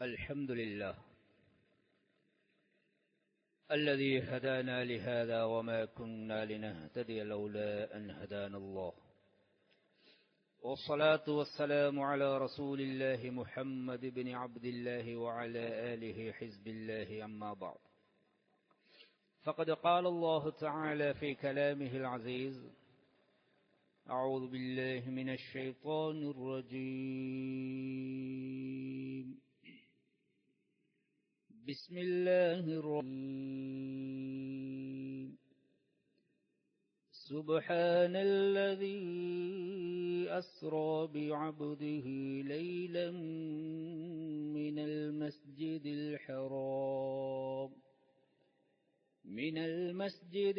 الحمد لله الذي هدانا لهذا وما كنا لنهتدي لولا أن هدانا الله، والصلاة والسلام على رسول الله محمد بن عبد الله وعلى آله حزب الله. أما بعد، فقد قال الله تعالى في كلامه العزيز: أعوذ بالله من الشيطان الرجيم، بسم الله الرحيم. سبحان الذي أسرى بعبده ليلا من المسجد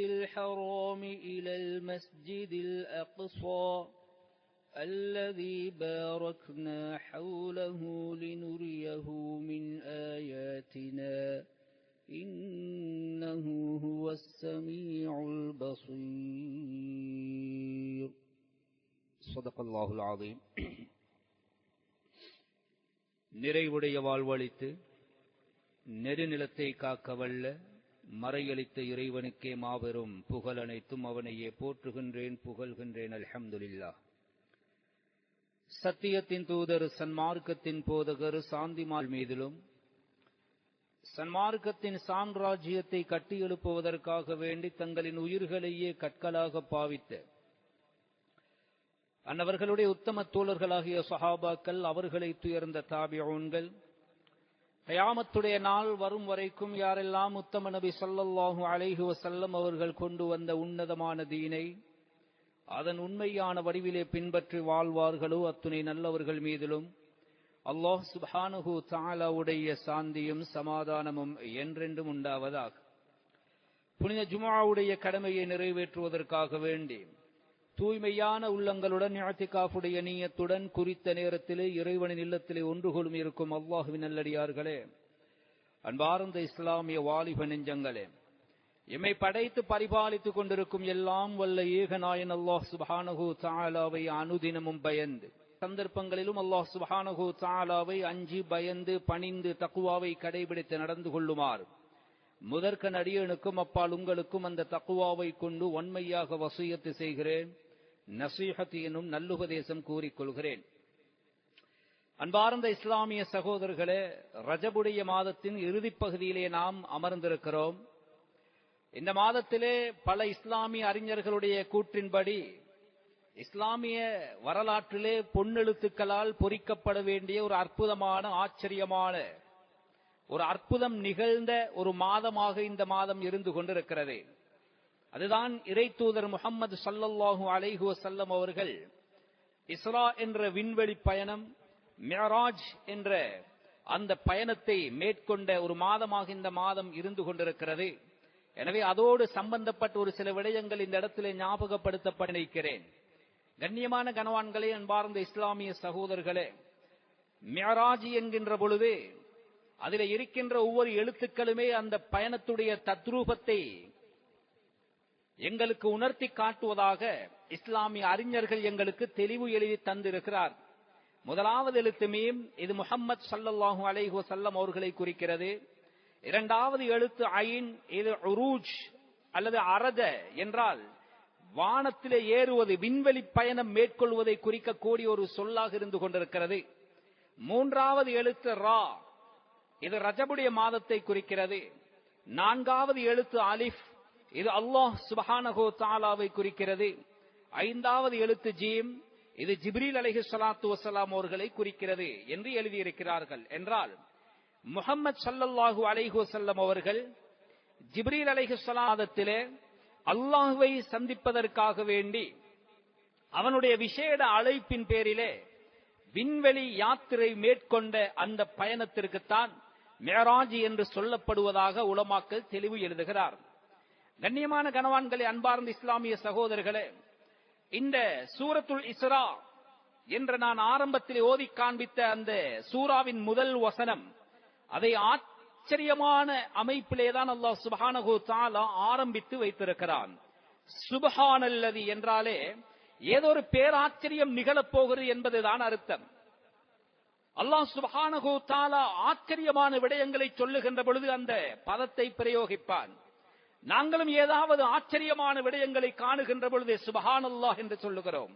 الحرام إلى المسجد الأقصى الذي باركنا حوله لنريه من آياتنا إنه هو السميع البصير. صدق الله العظيم. நிறைவுடைய வாழ்வளித்து நெடுநிலத்தை காக்க வல்ல மறையளித்த இறைவனுக்கே மாபெரும் புகழ் அனைத்தும் அவனையே போற்றுகின்றேன், புகழ்கின்றேன். அல்ஹம்துலில்லாஹ். சத்தியத்தின் தூதர், சன்மார்க்கத்தின் போதகர், சாந்திமால் மீதிலும் சன்மார்க்கத்தின் சாம்ராஜ்யத்தை கட்டியெழுப்புவதற்காக வேண்டி தங்களின் உயிர்களையே கற்களாக பாவித்த அன்னவர்களுடைய உத்தம தோழர்களாகிய சஹாபாக்கள், அவர்களை துயர்ந்த தாபிஊன்கள், கயாமத்துடைய நாள் வரும் வரைக்கும் யாரெல்லாம் உத்தம நபி ஸல்லல்லாஹு அலைஹி வஸல்லம் அவர்கள் கொண்டு வந்த உன்னதமான தீனை அதன் உண்மையான வடிவிலே பின்பற்றி வாழ்வார்களோ அத்துணை நல்லவர்கள் மீதிலும் அல்லாஹ் சுப்ஹானஹு தஆலாவுடைய சாந்தியும் சமாதானமும் என்றென்றும் உண்டாவதாக. புனித ஜும்ஆவுடைய கடமையை நிறைவேற்றுவதற்காக வேண்டி தூய்மையான உள்ளங்களுடன் இஅ்திகாஃபுடைய நியத்துடன் குறித்த நேரத்திலே இறைவனின் இல்லத்திலே ஒன்று கொள்ளும் இருக்கும் அல்லாஹ்வின் நல்லடியார்களே, அன்பார்ந்த இஸ்லாமிய வாலிப நெஞ்சங்களே, எம்மை படைத்து பரிபாலித்துக் கொண்டிருக்கும் எல்லாம் வல்ல ஏகநாயன் அல்லாஹ் சுப்ஹானஹு தஆலாவை அனுதினமும் பயந்து, சந்தர்ப்பங்களிலும் அல்லாஹ் சுப்ஹானஹு தஆலாவை அஞ்சி பயந்து பணிந்து தக்வாவை கடைபிடித்து நடந்து கொள்ளுமாறு முதற்கண் அடியேனுக்கும் அப்பால் உங்களுக்கும் அந்த தக்வாவை கொண்டு ஒன்மையாக வசியத்து செய்கிறேன், நசீஹத் எனும் நல்லுபதேசம் கூறிக்கொள்கிறேன். அன்பார்ந்த இஸ்லாமிய சகோதரர்களே, ரஜபுடைய மாதத்தின் இறுதிப் பகுதியிலே நாம் அமர்ந்திருக்கிறோம். இந்த மாதத்திலே பல இஸ்லாமிய அறிஞர்களுடைய கூற்றின்படி இஸ்லாமிய வரலாற்றிலே பொன்னெழுத்துக்களால் பொறிக்கப்பட வேண்டிய ஒரு அற்புதமான, ஆச்சரியமான, ஒரு அற்புதம் நிகழ்ந்த ஒரு மாதமாக இந்த மாதம் இருந்து கொண்டிருக்கிறது. அதுதான் இறை தூதர் முஹம்மது ஸல்லல்லாஹு அலைஹி வஸல்லம் அவர்கள் இஸ்ரா என்ற விண்வெளி பயணம், மிஅராஜ் என்ற அந்த பயணத்தை மேற்கொண்ட ஒரு மாதமாக இந்த மாதம் இருந்து கொண்டிருக்கிறது. எனவே அதோடு சம்பந்தப்பட்ட ஒரு சில விடயங்கள் இந்த இடத்திலே ஞாபகப்படுத்தப்பட நினைக்கிறேன். கண்ணியமான கனவான்களே, அன்பார்ந்த இஸ்லாமிய சகோதரர்களே, மிஅராஜ் என்கின்ற பொழுது அதில் இருக்கின்ற ஒவ்வொரு எழுத்துக்களுமே அந்த பயணத்துடைய தத்ரூபத்தை எங்களுக்கு உணர்த்தி காட்டுவதாக இஸ்லாமிய அறிஞர்கள் எங்களுக்கு தெளிவு எழுதி தந்திருக்கிறார். முதலாவது எழுத்து மீம், இது முஹம்மது ஸல்லல்லாஹு அலைஹி வஸல்லம் அவர்களை குறிக்கிறது. இரண்டாவது எழுத்து ஐன், இது உரூஜ் அல்லது அரஜ என்றால் வானத்திலே ஏறுவது, விண்வெளி பயணம் மேற்கொள்வதை குறிக்கக்கூடிய ஒரு சொல்லாக இருந்து கொண்டிருக்கிறது. மூன்றாவது எழுத்து ரா, இது ரஜபுடைய மாதத்தை குறிக்கிறது. நான்காவது எழுத்து அலிஃப், இது அல்லாஹ் சுப்ஹானஹு தஆலாவை குறிக்கிறது. ஐந்தாவது எழுத்து ஜீம், இது ஜிப்ரீல் அலைஹிஸ்ஸலாத்து வஸ்ஸலாம் அவர்களை குறிக்கிறது என்று எழுதியிருக்கிறார்கள். என்றால் முஹம்மது ஸல்லல்லாஹு அலைஹி வஸல்லம் அவர்கள் ஜிப்ரீல் அலைஹிஸ்ஸலாத்திலே அல்லாஹ்வை சந்திப்பதற்காக வேண்டி அவனுடைய விசேட அழைப்பின் பேரிலே விண்வெளி யாத்திரை மேற்கொண்ட அந்த பயணத்திற்குத்தான் மிஅராஜ் என்று சொல்லப்படுவதாக உலமாக்கள் தெளிவு எழுதுகிறார். கண்ணியமான கனவான்களே, அன்பார்ந்த இஸ்லாமிய சகோதரர்களே, இந்த சூரத்துல் இஸ்ரா என்று நான் ஆரம்பத்தில் ஓதி காண்பித்த அந்த சூராவின் முதல் வசனம், அதை ஆச்சரியமான அமைப்பிலேதான் அல்லாஹ் சுப்ஹானஹு தஆலா ஆரம்பித்து வைத்திருக்கிறான். சுப்ஹானல்லதி என்றாலே ஏதோ ஒரு பேராச்சரியம் நிகழப்போகிறது என்பதுதான் அர்த்தம். அல்லாஹ் சுப்ஹானஹு தஆலா ஆச்சரியமான விடயங்களை சொல்லுகின்ற பொழுது அந்த பதத்தை பிரயோகிப்பான். நாங்களும் ஏதாவது ஆச்சரியமான விடயங்களை காணுகின்ற பொழுது சுப்ஹானல்லாஹ் என்று சொல்லுகிறோம்.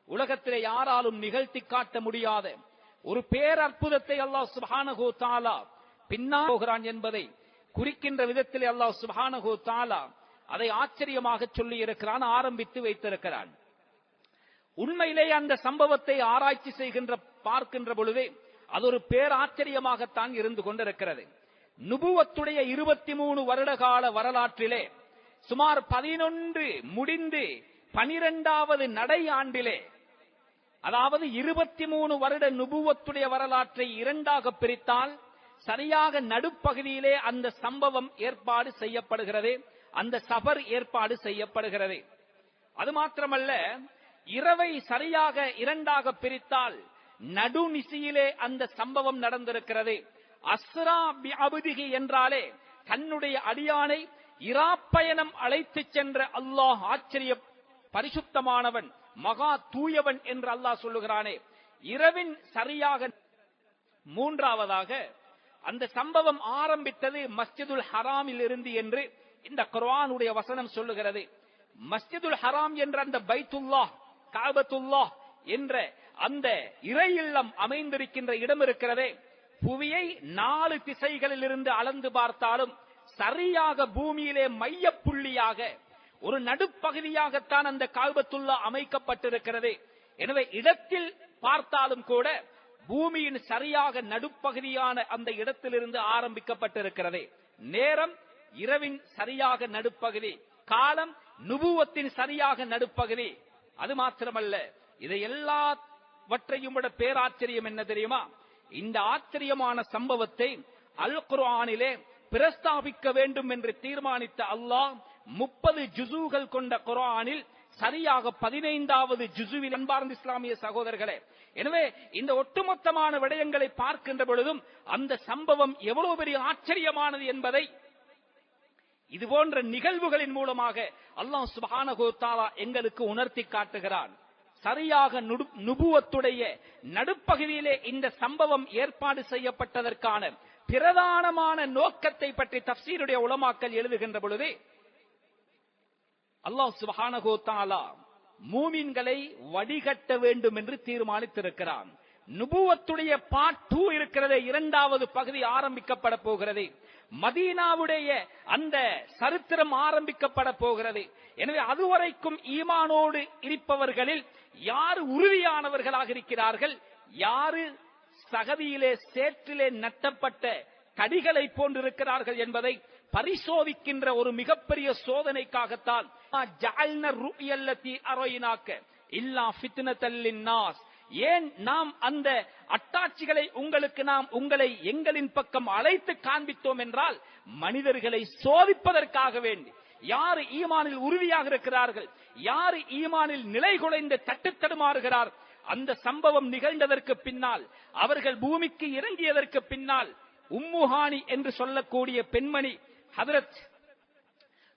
உலகத்திலே யாராலும் நிகழ்த்தி காட்ட முடியாத ஒரு பேரற்புதத்தை அல்லாஹ் சுப்ஹானஹு தஆலா பின்னால் போகிறான் என்பதை குறிக்கின்ற விதத்திலே அல்லாஹ் சுப்ஹானஹு தஆலா அதை ஆச்சரியமாக சொல்லி இருக்கிறான், ஆரம்பித்து வைத்திருக்கிறான். உண்மையிலே அந்த சம்பவத்தை ஆராய்ச்சி பார்க்கின்ற பொழுதே அது ஒரு பேராச்சரியமாகத்தான் இருந்து கொண்டிருக்கிறது. நுபுவத்துடைய 23 வருட கால வரலாற்றிலே சுமார் 11 முடிந்து 12வது நடை ஆண்டிலே, அதாவது 23 வருட நுபுவத்துடைய வரலாற்றை இரண்டாக பிரித்தால் சரியாக நடுப்பகுதியிலே அந்த சம்பவம் ஏற்பாடு செய்யப்படுகிறது, அந்த சபர் ஏற்பாடு செய்யப்படுகிறது. அது மாத்திரமல்ல, இரவை சரியாக இரண்டாக பிரித்தால் நடுநிசியிலே அந்த சம்பவம் நடந்திருக்கிறது. அஸ்ரா பி அப்திஹி என்றாலே தன்னுடைய அடியானை இராப்பயணம் அழைத்து சென்ற அல்லாஹ் ஆச்சரிய பரிசுத்தமானவன், மகா தூயவன் என்று அல்லாஹ் சொல்லுகிறானே. இரவின் சரியாக மூன்றாவதாக அந்த சம்பவம் ஆரம்பித்தது மஸ்ஜிதுல் ஹராமில் இருந்து என்று இந்த குர்ஆனுடைய வசனம் சொல்லுகிறது. மஸ்ஜிதுல் ஹராம் என்ற அந்த பைத்துல்லாஹ், காபத்துல்லாஹ் என்ற அந்த இறை இல்லம் அமைந்திருக்கின்ற இடம் இருக்கிறதே, புவியை 4 திசைகளில் இருந்து அளந்து பார்த்தாலும் சரியாக பூமியிலே மையப்புள்ளியாக ஒரு நடுப்பகுதியாகத்தான் அந்த காபத்துல்லாஹ் அமைக்கப்பட்டிருக்கிறது. எனவே இடத்தில் பார்த்தாலும் கூட பூமியின் சரியாக நடுப்பகுதியான அந்த இடத்திலிருந்து ஆரம்பிக்கப்பட்டிருக்கிறது. நேரம் இரவின் சரியாக நடுப்பகுதி, காலம் நுபுவத்தின் சரியாக நடுப்பகுதி. அது மாத்திரமல்ல, இதை எல்லாவற்றையும் விட பேராச்சரியம் என்ன தெரியுமா? இந்த ஆச்சரியமான சம்பவத்தை அல் குர்ஆனிலே பிரஸ்தாபிக்க வேண்டும் என்று தீர்மானித்த அல்லாஹ் 30 ஜுஸுகள் கொண்ட குர்ஆனில் சரியாக 15வது ஜுஸுவில், அன்பார்ந்த இஸ்லாமிய சகோதரர்களே, எனவே இந்த ஒட்டுமொத்தமான விடயங்களை பார்க்கின்ற பொழுதும் அந்த சம்பவம் எவ்வளவு பெரிய ஆச்சரியமானது என்பதை இது போன்ற நிகழ்வுகளின் மூலமாக அல்லாஹ் சுப்ஹானஹு தஆலா எங்களுக்கு உணர்த்தி காட்டுகிறான். சரியாக நுபுவத்துடைய நடுப்பகுதியிலே இந்த சம்பவம் ஏற்பாடு செய்யப்பட்டதற்கான பிரதானமான நோக்கத்தை பற்றி தஃப்சீருடைய உலமாக்கள் எழுதுகின்ற பொழுது அல்லாஹ் சுப்ஹானஹு தஆலா மூமின்களை வடிகட்ட வேண்டும் என்று தீர்மானித்திருக்கிறான். நுபுவத்துடைய பார்ட் 2 இருக்கிறதே, இரண்டாவது பகுதி ஆரம்பிக்கப்பட போகிறது. மதீனாவுடைய அந்த சரித்திரம் ஆரம்பிக்கப்பட போகிறது. எனவே அதுவரைக்கும் ஈமானோடு இருப்பவர்களில் யார் உறுதியானவர்களாக இருக்கிறார்கள், யாரு சகதியிலே சேற்றிலே நட்டப்பட்ட கடிகளை போன்றிருக்கிறார்கள் என்பதை பரிசோதிக்கின்ற ஒரு மிகப்பெரிய சோதனைக்காகத்தான் ஏன் நாம் அந்த அட்டாட்சிகளை உங்களுக்கு நாம் உங்களை எங்களின் பக்கம் அழைத்து காண்பித்தோம் என்றால் மனிதர்களை சோதிப்பதற்காக வேண்டி. யாரு ஈமானில் உறுதியாக இருக்கிறார்கள், யாரு ஈமானில் நிலை குலைந்து தட்டுத்தடுமாறுகிறார். அந்த சம்பவம் நிகழ்ந்ததற்கு பின்னால், அவர்கள் பூமிக்கு இறங்கியதற்கு பின்னால், உம்முஹானி என்று சொல்லக்கூடிய பெண்மணி ஹதரத்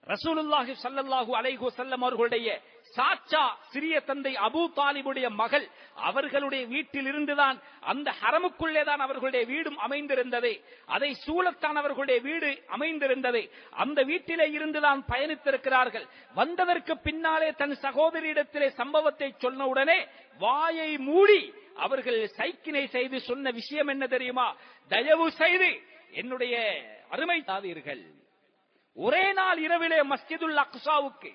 ரசூலுல்லாஹி ஸல்லல்லாஹு அலைஹி வஸல்லம் அவர்களுடைய சாச்சா சிறிய தந்தை அபூ தாலிபுடைய மகள், அவர்களுடைய வீட்டில் இருந்துதான், அந்த ஹரமுக்குள்ளே தான் அவர்களுடைய வீடும் அமைந்திருந்தது, அதை சூழத்தான் அவர்களுடைய வீடு அமைந்திருந்தது. அந்த வீட்டிலே இருந்துதான் பயணித்திருக்கிறார்கள். வந்ததற்கு பின்னாலே தன் சகோதரியிடத்திலே சம்பவத்தை சொன்னவுடனே வாயை மூடி அவர்கள் சைக்கினை செய்து சொன்ன விஷயம் என்ன தெரியுமா? தயவு செய்து என்னுடைய அருமை தாதீர்கள், ஒரே நாள் இரவிலே மஸ்ஜிதுல் அக்ஸாவுக்கு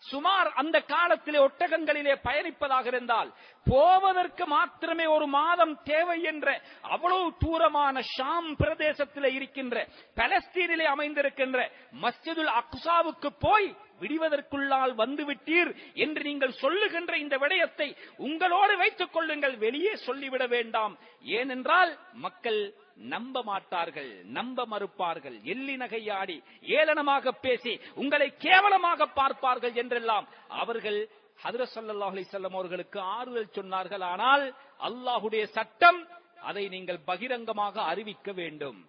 சுமார் அந்த காலத்திலே ஒட்டகங்களிலே பயணிப்பதாக இருந்தால் போவதற்கு மாத்திரமே ஒரு மாதம் தேவை என்ற அவ்வளவு தூரமான ஷாம் பிரதேசத்திலே இருக்கின்ற, பலஸ்தீனிலே அமைந்திருக்கின்ற மஸ்ஜிதுல் அக்ஸாவுக்கு போய் விடுவதற்குள்ளால் வந்துவிட்டீர் என்று நீங்கள் சொல்லுகின்ற இந்த விடயத்தை உங்களோடு வைத்துக் கொள்ளுங்கள், வெளியே சொல்லிவிட வேண்டாம். ஏனென்றால் மக்கள் நம்ப மாட்டார்கள், நம்ப மறுப்பார்கள், எள்ளி நகையாடி ஏளனமாக பேசி உங்களை கேவலமாக பார்ப்பார்கள் என்றெல்லாம் அவர்கள் ஹஜ்ரத் ஸல்லல்லாஹு அலைஹி வஸல்லம் அவர்களுக்கு ஆறுதல் சொன்னார்கள். ஆனால் அல்லாஹ்வுடைய சட்டம், அதை நீங்கள் பகிரங்கமாக அறிவிக்க வேண்டும்.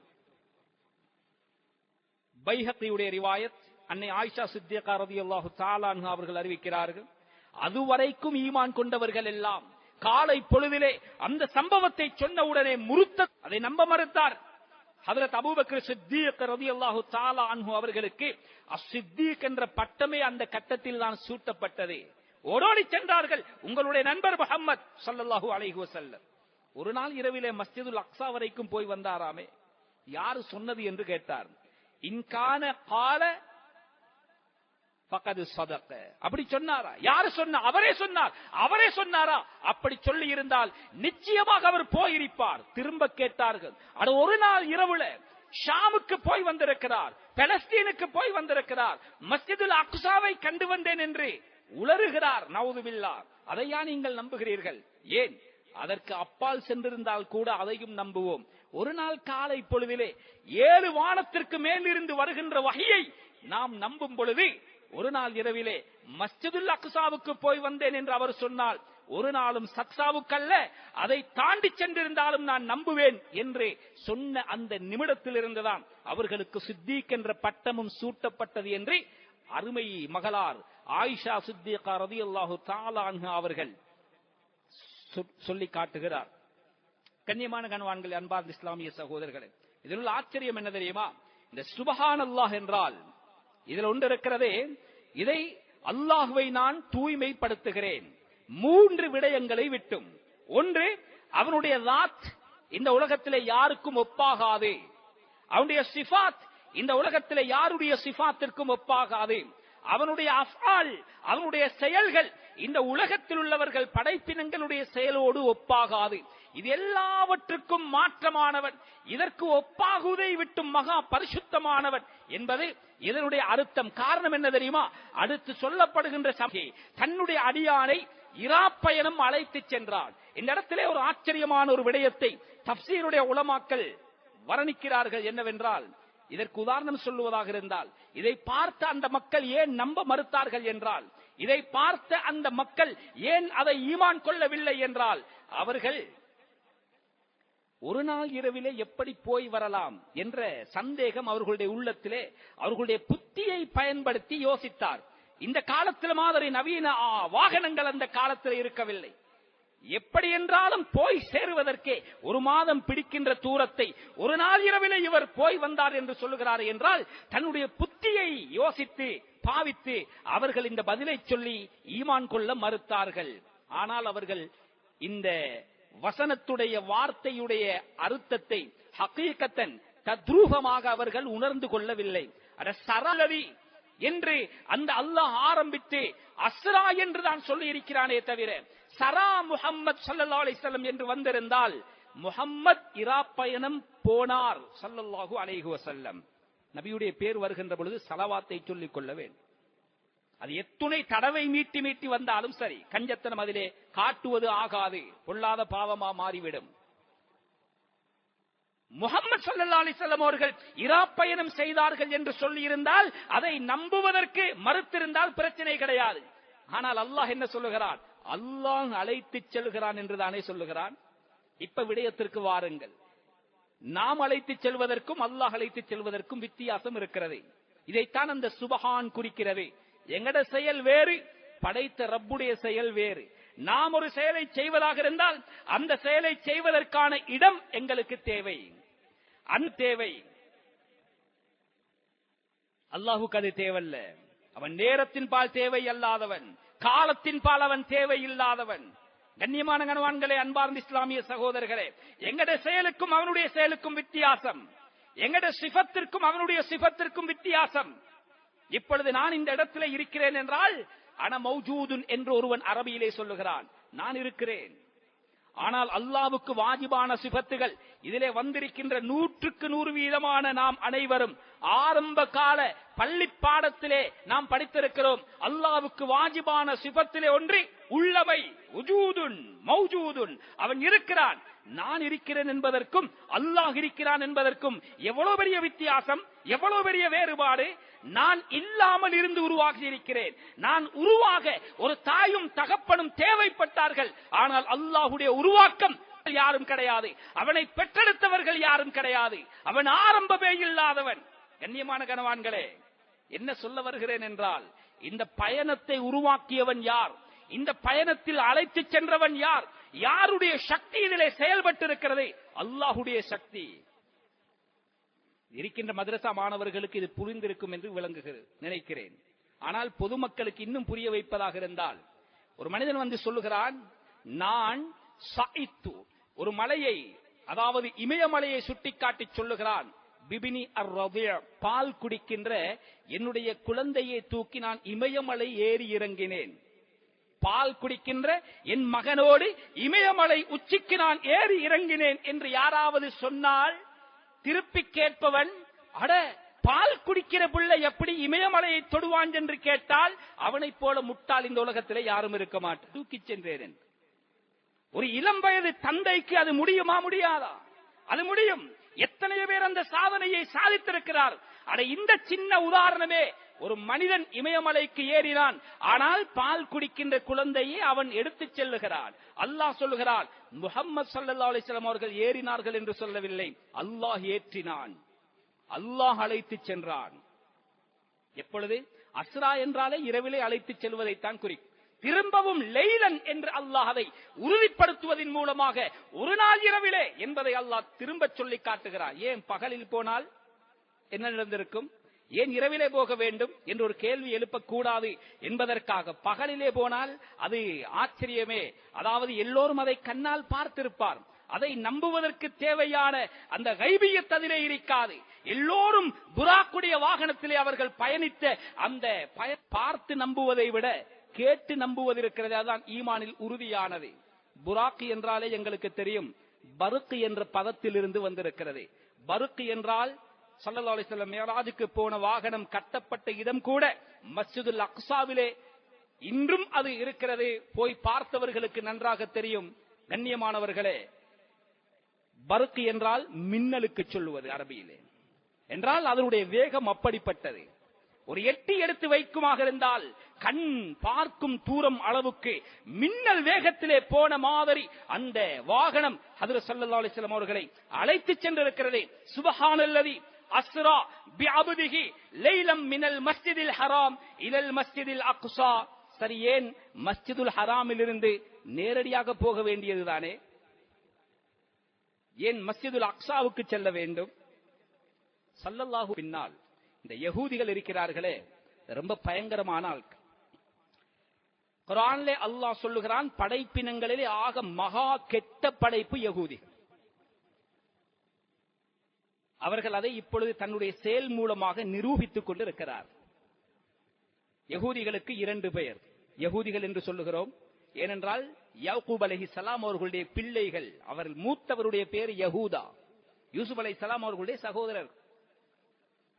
பைஹக்கியுடைய ரிவாயத், அன்னை ஆயிஷா சித்திகா ரலியல்லாஹு தஆலா அன்ஹா அவர்கள் அறிவிக்கிறார்கள், அதுவரைக்கும் ஈமான் கொண்டவர்கள் எல்லாம் காலை பொழுதிலே அந்த சம்பவத்தை சொன்னவுடனே அதை நம்ப மறுத்தார். ஹஜ்ரத் அபூபக்கர் சித்தீக் ரலியல்லாஹு தஆலா அன்ஹு அவர்களுக்கு அஸ்-சித்தீக் என்ற பட்டமே அந்த கட்டத்தில் தான் சூட்டப்பட்டது. ஓடோடி சென்றார்கள். உங்களுடைய நண்பர் முஹம்மத் ஸல்லல்லாஹு அலைஹி வஸல்லம் ஒரு நாள் இரவிலே மஸ்ஜிதுல் அக்ஸா வரைக்கும் போய் வந்தாராமே, யாரு சொன்னது என்று கேட்டார். இன்கான கால ஃபகத் ஸதக, அப்படி சொன்னாரா? யாரு சொன்னா? அவரே சொன்னாரா? அப்படி சொல்லி இருந்தால் நிச்சயமாக அவர் போயிருப்பார். திரும்ப கேட்டார்கள். அது ஒரு நாள் இரவுல ஷாமுக்கு போய் வந்திருக்கிறார், பலஸ்தீனுக்கு போய் வந்திருக்கிறார், மஸ்ஜிதுல் அக்ஸாவை கண்டு வந்தேன் என்று உளறுகிறார். நவுது பில்லாஹ். அதையா நீங்கள் நம்புகிறீர்கள்? ஏன், அதற்கு அப்பால் சென்றிருந்தால் கூட அதையும் நம்புவோம். ஒரு நாள் காலை பொழுதிலே 7 வானத்திற்கு மேலிருந்து வருகின்ற வஹியை நாம் நம்பும் பொழுது, ஒரு நாள் இரவிலே மஸ்ஜிதுல் அக்ஸாவுக்கு போய் வந்தேன் என்று அவர் சொன்னால், ஒரு நாளும் சக்ஸாவுக்கல்ல, அதை தாண்டி சென்றிருந்தாலும் நான் நம்புவேன் என்று சொன்ன அந்த நிமிடத்தில் இருந்துதான் அவர்களுக்கு சித்தீக் என்ற பட்டமும் சூட்டப்பட்டது என்று அருமை மகளார் ஆயிஷா சித்தீகா ரலியல்லாஹு தஆலா அன்ஹா அவர்கள் சொல்லி காட்டுகிறார். கண்ணியமான கணவான்கள், அன்பார்ந்த இஸ்லாமிய சகோதரர்களே, இதில் உள்ள ஆச்சரியம் என்ன தெரியுமா? இந்த சுப்ஹானல்லாஹ் என்றால் இதில் ஒன்று இருக்கிறதே, இதை அல்லாஹ்வை நான் தூய்மைப்படுத்துகிறேன் 3 விடயங்களை விட்டும். ஒன்று, அவனுடைய ذات இந்த உலகத்திலே யாருக்கும் ஒப்பாகாது. அவனுடைய சிஃபாத் இந்த உலகத்திலே யாருடைய சிஃபாத்திற்கும் ஒப்பாகாது. அவனுடைய அஃஆல், அவனுடைய செயல்கள் இந்த உலகத்தில் உள்ளவர்கள் படைப்பினங்களுடைய செயலோடு ஒப்பாகாது. இது எல்லாவற்றுக்கும் மாற்றமானவன், இதற்கு ஒப்பாகுவதை விட்டும் மகா பரிசுத்தமானவன் என்பது இதனுடைய அர்த்தம். காரணம் என்ன தெரியுமா? அடுத்து சொல்லப்படுகின்ற தன்னுடைய அடியானை இராப்பயணம் அழைத்து சென்றார். இந்த இடத்திலே ஒரு ஆச்சரியமான ஒரு விடயத்தை தஃப்சீருடைய உலமாக்கள் வர்ணிக்கிறார்கள். என்னவென்றால், இதற்கு உதாரணம் சொல்லுவதாக இருந்தால், இதை பார்த்த அந்த மக்கள் ஏன் நம்ப மறுத்தார்கள் என்றால், இதை பார்த்த அந்த மக்கள் ஏன் அதை ஈமான் கொள்ளவில்லை என்றால், அவர்கள் ஒரு நாள் இரவிலே எப்படி போய் வரலாம் என்ற சந்தேகம் அவர்களுடைய உள்ளத்திலே, அவர்களுடைய புத்தியை பயன்படுத்தி யோசித்தார். இந்த காலத்தில் மாதிரி நவீன வாகனங்கள் அந்த காலத்தில் இருக்கவில்லை. எப்படி என்றாலும் போய் சேருவதற்கே 1 மாதம் பிடிக்கின்ற தூரத்தை ஒரு நாள் இரவிலே இவர் போய் வந்தார் என்று சொல்லுகிறார் என்றால், தன்னுடைய புத்தியை யோசித்து பாவித்து அவர்கள் இந்த பதிலை சொல்லி ஈமான் கொள்ள மறுத்தார்கள். ஆனால் அவர்கள் இந்த வசனத்துடைய வார்த்தையுடைய அர்த்தத்தை ஹகீகத்தன் தத்ரூபமாக அவர்கள் உணர்ந்து கொள்ளவில்லை. அட சரலவி என்று அந்த அல்லாஹ் ஆரம்பித்து அஸ்ரா என்று தான் சொல்லி இருக்கிறானே தவிர, சரா முஹம்மத் ஸல்லல்லாஹு அலைஹி வஸல்லம் என்று வந்திருந்தால், முஹம்மத் இராப்பயணம் போனார் ஸல்லல்லாஹு அலைஹி வஸல்லம். நபியுடைய பேர் வருகின்ற பொழுது ஸலவாத்தை சொல்லிக் கொள்ள வேண்டும். அது எத்துணை தடவை மீட்டி மீட்டி வந்தாலும் சரி, கஞ்சத்தனம் அதிலே காட்டுவது ஆகாது, பொல்லாத பாவமா மாறிவிடும். முஹம்மது ஸல்லல்லாஹு அலைஹி வஸல்லம் அவர்கள் இராப்பயணம் செய்தார்கள் என்று சொல்லி இருந்தால், அதை நம்புவதற்கு மறுத்திருந்தால் பிரச்சனை கிடையாது. ஆனால் அல்லாஹ் என்ன சொல்லுகிறான்? அல்லாஹ் அழைத்து செல்கிறான் என்று தானே சொல்லுகிறான். இப்ப விடயத்திற்கு வாருங்கள். நாம் அழைத்து செல்வதற்கும் அல்லாஹ் அழைத்து செல்வதற்கும் வித்தியாசம் இருக்கிறது. இதைத்தான் அந்த சுபஹான் குறிக்கிறது. எங்கட செயல் வேறு, படைத்த ரப்புடைய செயல் வேறு. நாம் ஒரு செயலை செய்வதாக இருந்தால் அந்த செயலை செய்வதற்கான இடம் எங்களுக்கு தேவை, அந்த தேவை. அல்லாஹுக்கு அது தேவையில்ல. அவன் நேரத்தின் பால் தேவை அல்லாதவன், காலத்தின் பால் அவன் தேவை இல்லாதவன். கண்ணியமான கணவான்களே, அன்பார்ந்த இஸ்லாமிய சகோதரர்களே, எங்கட செயலுக்கும் அவனுடைய செயலுக்கும் வித்தியாசம், எங்கட சிஃபத்திற்கும் அவனுடைய சிஃபத்திற்கும் வித்தியாசம். இப்பொழுது நான் இந்த இடத்துல இருக்கிறேன் என்றால், அன மௌஜூதுன் என்று ஒருவன் அரபியிலே சொல்லுகிறான், நான் இருக்கிறேன். ஆனால் அல்லாஹ்வுக்கு வாஜிபான சிஃபத்துகள் இதிலே வந்திருக்கின்ற 100க்கு 100% நாம் அனைவரும் ஆரம்ப கால பள்ளி பாடத்திலே நாம் படித்திருக்கிறோம். அல்லாஹ்வுக்கு வாஜிபான சிஃபத்திலே ஒன்று உள்ளவை, உஜூதுன் மௌஜூதுன், அவன் இருக்கிறான். நான் இருக்கிறேன் என்பதற்கும் அல்லாஹ் இருக்கிறான் என்பதற்கும் எவ்வளவு பெரிய வித்தியாசம், எவ்வளவு பெரிய வேறுபாடு. நான் இல்லாமல் இருந்து உருவாகி இருக்கிறேன். நான் உருவாக ஒரு தாயும் தகப்பனும் தேவைப்பட்டார்கள். ஆனால் அல்லாஹ்வுடைய உருவாக்கம் யாரும் கிடையாது, அவனை பெற்றெடுத்தவர்கள் யாரும் கிடையாது, அவன் ஆரம்பமே இல்லாதவன். கண்ணியமான கணவான்களே, என்ன சொல்ல வருகிறேன் என்றால், இந்த பயணத்தை உருவாக்கியவன் யார், இந்த பயணத்தில் அழைத்து சென்றவன் யார், யாருடைய சக்தி இதிலே செயல்பட்டு இருக்கிறது? அல்லாஹ்வுடைய சக்தி. இருக்கின்ற மதரசா மாணவர்களுக்கு இது புரிந்திருக்கும் என்று நினைக்கிறேன். ஆனால் பொதுமக்களுக்கு இன்னும் புரிய வைப்பதாக இருந்தால், ஒரு மனிதன் வந்து சொல்லுகிறான், நான் சஇத்து, ஒரு மலையை, அதாவது இமயமலையை சுட்டிக்காட்டி சொல்லுகிறான், பிபினி அர்-ரதிய, பால் குடிக்கின்ற என்னுடைய குழந்தையை தூக்கி நான் இமயமலை ஏறி இறங்கினேன். பால் குடிக்கின்ற என் மகனோடு இமயமலை உச்சிக்கு நான் ஏறி இறங்கினேன் என்று யாராவது சொன்னால், திருப்பி கேட்பவன், அட பால் குடிக்கிற பிள்ளை எப்படி இமயமலையை தொடுவான் என்று கேட்டால், அவனைப் போல முட்டாள் இந்த உலகத்திலே யாரும் இருக்க மாட்டார். தூக்கி சென்றேன். ஒரு இளம் வயது தந்தைக்கு அது முடியுமா? முடியாதா? அது முடியும். எத்தனையோ பேர் அந்த சாதனையை சாதித்திருக்கிறார். அட இந்த சின்ன உதாரணமே, ஒரு மனிதன் இமயமலைக்கு ஏறினான், ஆனால் பால் குடிக்கின்ற குழந்தையை அவன் எடுத்துச் செல்லுகிறான். அல்லாஹ் சொல்லுகிறான், முஹம்மது ஸல்லல்லாஹு அலைஹி வஸல்லம் அவர்கள் ஏறினார்கள் என்று சொல்லவில்லை, அல்லாஹ் ஏற்றினான், அல்லாஹ் அழைத்துச் சென்றான். எப்பொழுது? அஸ்ரா என்றாலே இரவிலே அழைத்துச் செல்வதைத்தான் குறிக்கும். திரும்பவும் லைலன் என்று அல்லாஹ் அதை உறுதிப்படுத்துவதன் மூலமாக ஒரு நாள் இரவிலே என்பதை அல்லாஹ் திரும்ப சொல்லி காட்டுகிறார். ஏன் பகலில் போனால் என்ன நடந்திருக்கும்? ஏன் இரவிலே போக வேண்டும் என்று ஒரு கேள்வி எழுப்பக்கூடாது என்பதற்காக. பகலிலே போனால் அது ஆச்சரியமே. அதாவது எல்லோரும் அதை கண்ணால் பார்த்திருப்பார். அதை நம்புவதற்கு தேவையான அந்த கைபியத் அதிலே இருக்காது. எல்லோரும் புராக்குடைய வாகனத்திலே அவர்கள் பயணித்த அந்த பார்த்து நம்புவதை விட கேட்டு நம்புவது இருக்கிறது. அதுதான் ஈமானில் உறுதியானது. புராக்கு என்றாலே எங்களுக்கு தெரியும், பருக்கு என்ற பதத்திலிருந்து வந்திருக்கிறது. பருக்கு என்றால் ஸல்லல்லாஹு அலைஹி வஸல்லம் மிஅராஜுக்கு போன வாகனம் கட்டப்பட்ட இடம் கூட மஸ்ஜிதுல் அக்ஸாவிலே இன்றும் அது இருக்கிறது. போய் பார்த்தவர்களுக்கு நன்றாக தெரியும். கண்ணியமானவர்களே, பருக்கு என்றால் மின்னலுக்கு சொல்லுவது அரபியிலே. என்றால் அதனுடைய வேகம் அப்படிப்பட்டது. ஒரு எட்டி எடுத்து வைக்குமாக இருந்தால் கண் பார்க்கும் தூரம் அளவுக்கு மின்னல் வேகத்திலே போன மாதிரி அந்த வாகனம் ஹஜ்ரத் ஸல்லல்லாஹு அலைஹி வஸல்லம் அவர்களை அழைத்து சென்றிருக்கிறது. சுப்ஹானல்லதி அஸ்ரா பிஅப்திஹி லைலம் மினல் மஸ்ஜிதில் ஹராம் இலல் மஸ்ஜிதில் அக்ஸா. சரி, ஏன் மஸ்ஜிதுல் ஹராமில் இருந்து நேரடியாக போக வேண்டியதுதானே? ஏன் மஸ்ஜிதுல் அக்ஸாவுக்கு செல்ல வேண்டும்? ஸல்லல்லாஹு பின்னால் இந்த யகூதிகள் இருக்கிறார்களே, ரொம்ப பயங்கரமான ஆட்கள். குர்ஆனிலே அல்லாஹ் சொல்லுகிறான், படைப்பினங்களிலே ஆக மகா கெட்ட படைப்பு யகூதிகள். அவர்கள் அதை இப்பொழுது தன்னுடைய செயல் மூலமாக நிரூபித்துக் கொண்டிருக்கிறார். யகூதிகளுக்கு 2 பெயர். யகூதிகள் என்று சொல்லுகிறோம் ஏனென்றால் யாக்கூப் அலைஹிஸ்ஸலாம் அவர்களுடைய பிள்ளைகள். அவர் மூத்தவருடைய பெயர் யகூதா, யூசுப் அலைஹிஸ்ஸலாம் அவர்களுடைய சகோதரர்.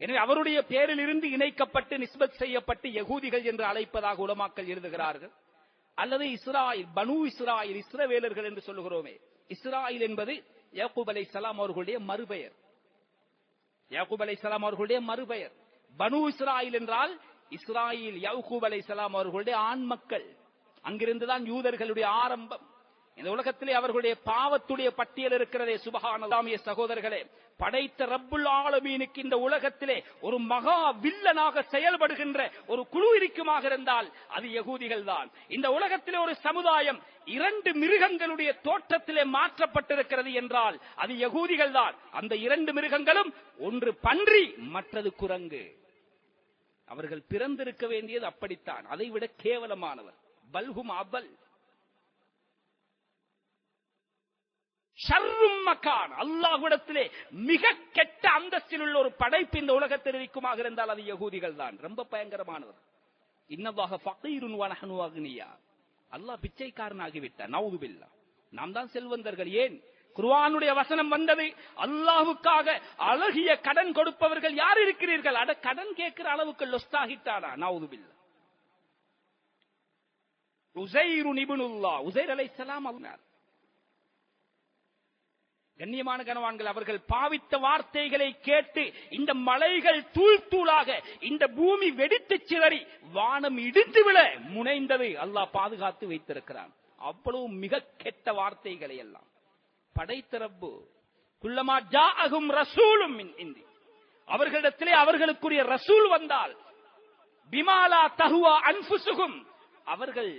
எனவே அவருடைய பெயரில் இருந்து இணைக்கப்பட்டு நிஸ்பத் செய்யப்பட்டு யகூதிகள் என்று அழைப்பதாக உலமாக்கள் எழுதுகிறார்கள். அல்லது இஸ்ராயில், பனு இஸ்ராயில், இஸ்ரவேலர்கள் என்று சொல்லுகிறோமே, இஸ்ராயில் என்பது யாக்கூப் அலைஹிஸ்ஸலாம் அவர்களுடைய மறுபெயர். யாக்கூப் அலைஹிஸ்ஸலாம் அவர்களுடைய மறுபெயர். பனு இஸ்ராயில் என்றால் இஸ்ராயில் யாக்கூப் அலைஹிஸ்ஸலாம் அவர்களுடைய ஆண் மக்கள். அங்கிருந்துதான் யூதர்களுடைய ஆரம்பம். இந்த உலகத்திலே அவர்களுடைய பாவத்துடைய பட்டியல் இருக்கிறதே. சுப்ஹானல்லாஹ் சகோதரர்களே, படைத்த ரப்புல் ஆலமீனுக்கு இந்த உலகத்திலே ஒரு மகா வில்லனாக செயல்படுகின்ற ஒரு குழு இருக்குமாக இருந்தால் அது யகூதிகள் தான். இந்த உலகத்திலே ஒரு சமுதாயம் 2 மிருகங்களுடைய தோற்றத்திலே மாற்றப்பட்டிருக்கிறது என்றால் அது யகூதிகள் தான். அந்த 2 மிருகங்களும், ஒன்று பன்றி, மற்றது குரங்கு. அவர்கள் பிறந்திருக்க வேண்டியது அப்படித்தான். அதைவிட கேவலமானவர். பல்ஹும் அபல் ஷர்ரும் மகான். அல்லாஹ்விடத்திலே மிக கெட்ட அந்தஸ்தில் உள்ள ஒரு படைப்பு இந்த உலகத்தில் இருக்குமாக இருந்தால் அது யகூதிகள் தான். ரொம்ப பயங்கரமானவர். இன்னல்லாஹ ஃபகீருன் வ நஹ்னு அக்னியா. அல்லாஹ் பிச்சைக்காரனாகிவிட்டார். நவுது பில்லாஹ். நாம் தான் செல்வந்தர்கள். ஏன்? குர்ஆனுடைய வசனம் வந்தது, அல்லாஹ்வுக்காக அழகிய கடன் கொடுப்பவர்கள் யார் இருக்கிறீர்கள்? அட கடன் கேட்கிற அளவுக்கு லொஸ்தாகிட்டானா? நவுது பில்லாஹ். உஸைர் இப்னுல்லாஹ், உஸைர் அலைஹிஸ்ஸலாம் அவர்கள் கண்ணியமான கனவான்கள், அவர்கள் பாவித்த வார்த்தைகளை கேட்டு இந்த மலைகள் தூள் தூளாக, இந்த பூமி வெடித்து சிதறி வானம் இடிந்து விழ முனைந்தது. அல்லாஹ் பாதுகாத்து வைத்திருக்கிறான். அவ்வளவு மிக கெட்ட வார்த்தைகளை எல்லாம் படைத்த ரப்பு. குல்லமா ஜாஅஹும் ரசூலும் மின் இந்தி, அவர்களிடத்திலே அவர்களுக்குரிய ரசூல் வந்தால், பிமாலா தஹுவா அன்ஃபுசுஹும், அவர்கள்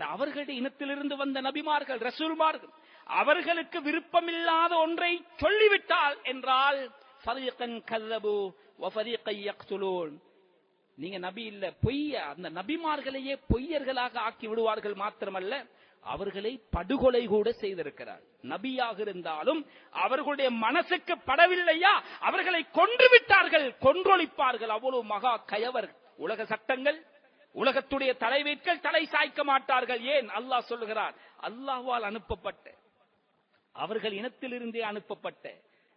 அவர்களுடைய இனத்திலிருந்து வந்த நபிமார்கள், ரசூல்மார்கள், அவர்களுக்கு விருப்பமில்லாத ஒன்றை சொல்லிவிட்டால் என்றால் ஃபரீகன் கல்லபு வ ஃபரீகன் யக்துலூன், நீங்க நபி இல்ல, பொய்ய, அந்த நபிமார்களையே பொய்யர்களாக ஆக்கி விடுவார்கள். மாத்திரமல்ல, அவர்களை படுகொலை கூட செய்திருக்கிறார். நபியாக இருந்தாலும் அவர்களுடைய மனசுக்கு படவில்லையா, அவர்களை கொன்று விட்டார்கள், கொன்றொழிப்பார்கள். அவ்வளவு மகா கயவர். உலக சட்டங்கள், உலகத்துடைய தலைவீர்கள் தலை சாய்க்க மாட்டார்கள். ஏன்? அல்லாஹ் சொல்லுகிறார், அல்லாஹ்வால் அனுப்பப்பட்ட, அவர்கள் இனத்திலிருந்தே அனுப்பப்பட்ட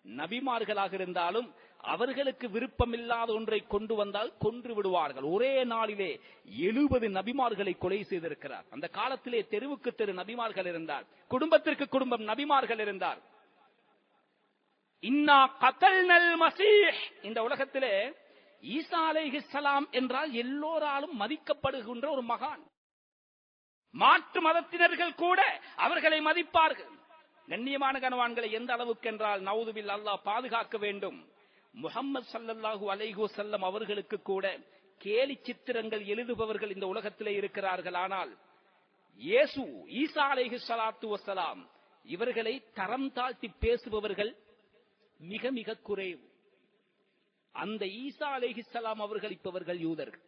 நபிமார்களாக இருந்தாலும் அவர்களுக்கு விருப்பமில்லாத ஒன்றை கொண்டு வந்தால் கொன்று விடுவார்கள். ஒரே நாளிலே 70 நபிமார்களை கொலை செய்திருக்கிறார். அந்த காலத்திலே தெருவுக்கு தெரு நபிமார்கள் இருந்தார், குடும்பத்திற்கு குடும்பம் நபிமார்கள் இருந்தார். இன்னா கதல்னல் மஸீஹ், இந்த உலகத்திலே ஈசா அலைஹிஸ்ஸலாம் என்றால் எல்லோராலும் மதிக்கப்படுகின்ற ஒரு மகான். மாற்று மதத்தினர்கள் கூட அவர்களை மதிப்பார்கள். கண்ணியமான கனவான்களை, எந்த அளவுக்கு என்றால், நவுதுபில் அல்லாஹ் பாதுகாக்க வேண்டும், முஹம்மது ஸல்லல்லாஹு அலைஹி வஸல்லம் அவர்களுக்கு கூட கேலி சித்திரங்கள் எழுதுபவர்கள் இந்த உலகத்திலே இருக்கிறார்கள். ஆனால் இயேசு, ஈசா அலைஹிஸ்ஸலாத்து வஸ்ஸலாம், இவர்களை தரம் தாழ்த்தி பேசுபவர்கள் மிக மிக குறைவு. அந்த ஈசா அலைஹிஸ்ஸலாம் அவர்கள் இப்பவர்கள் யூதர்கள்.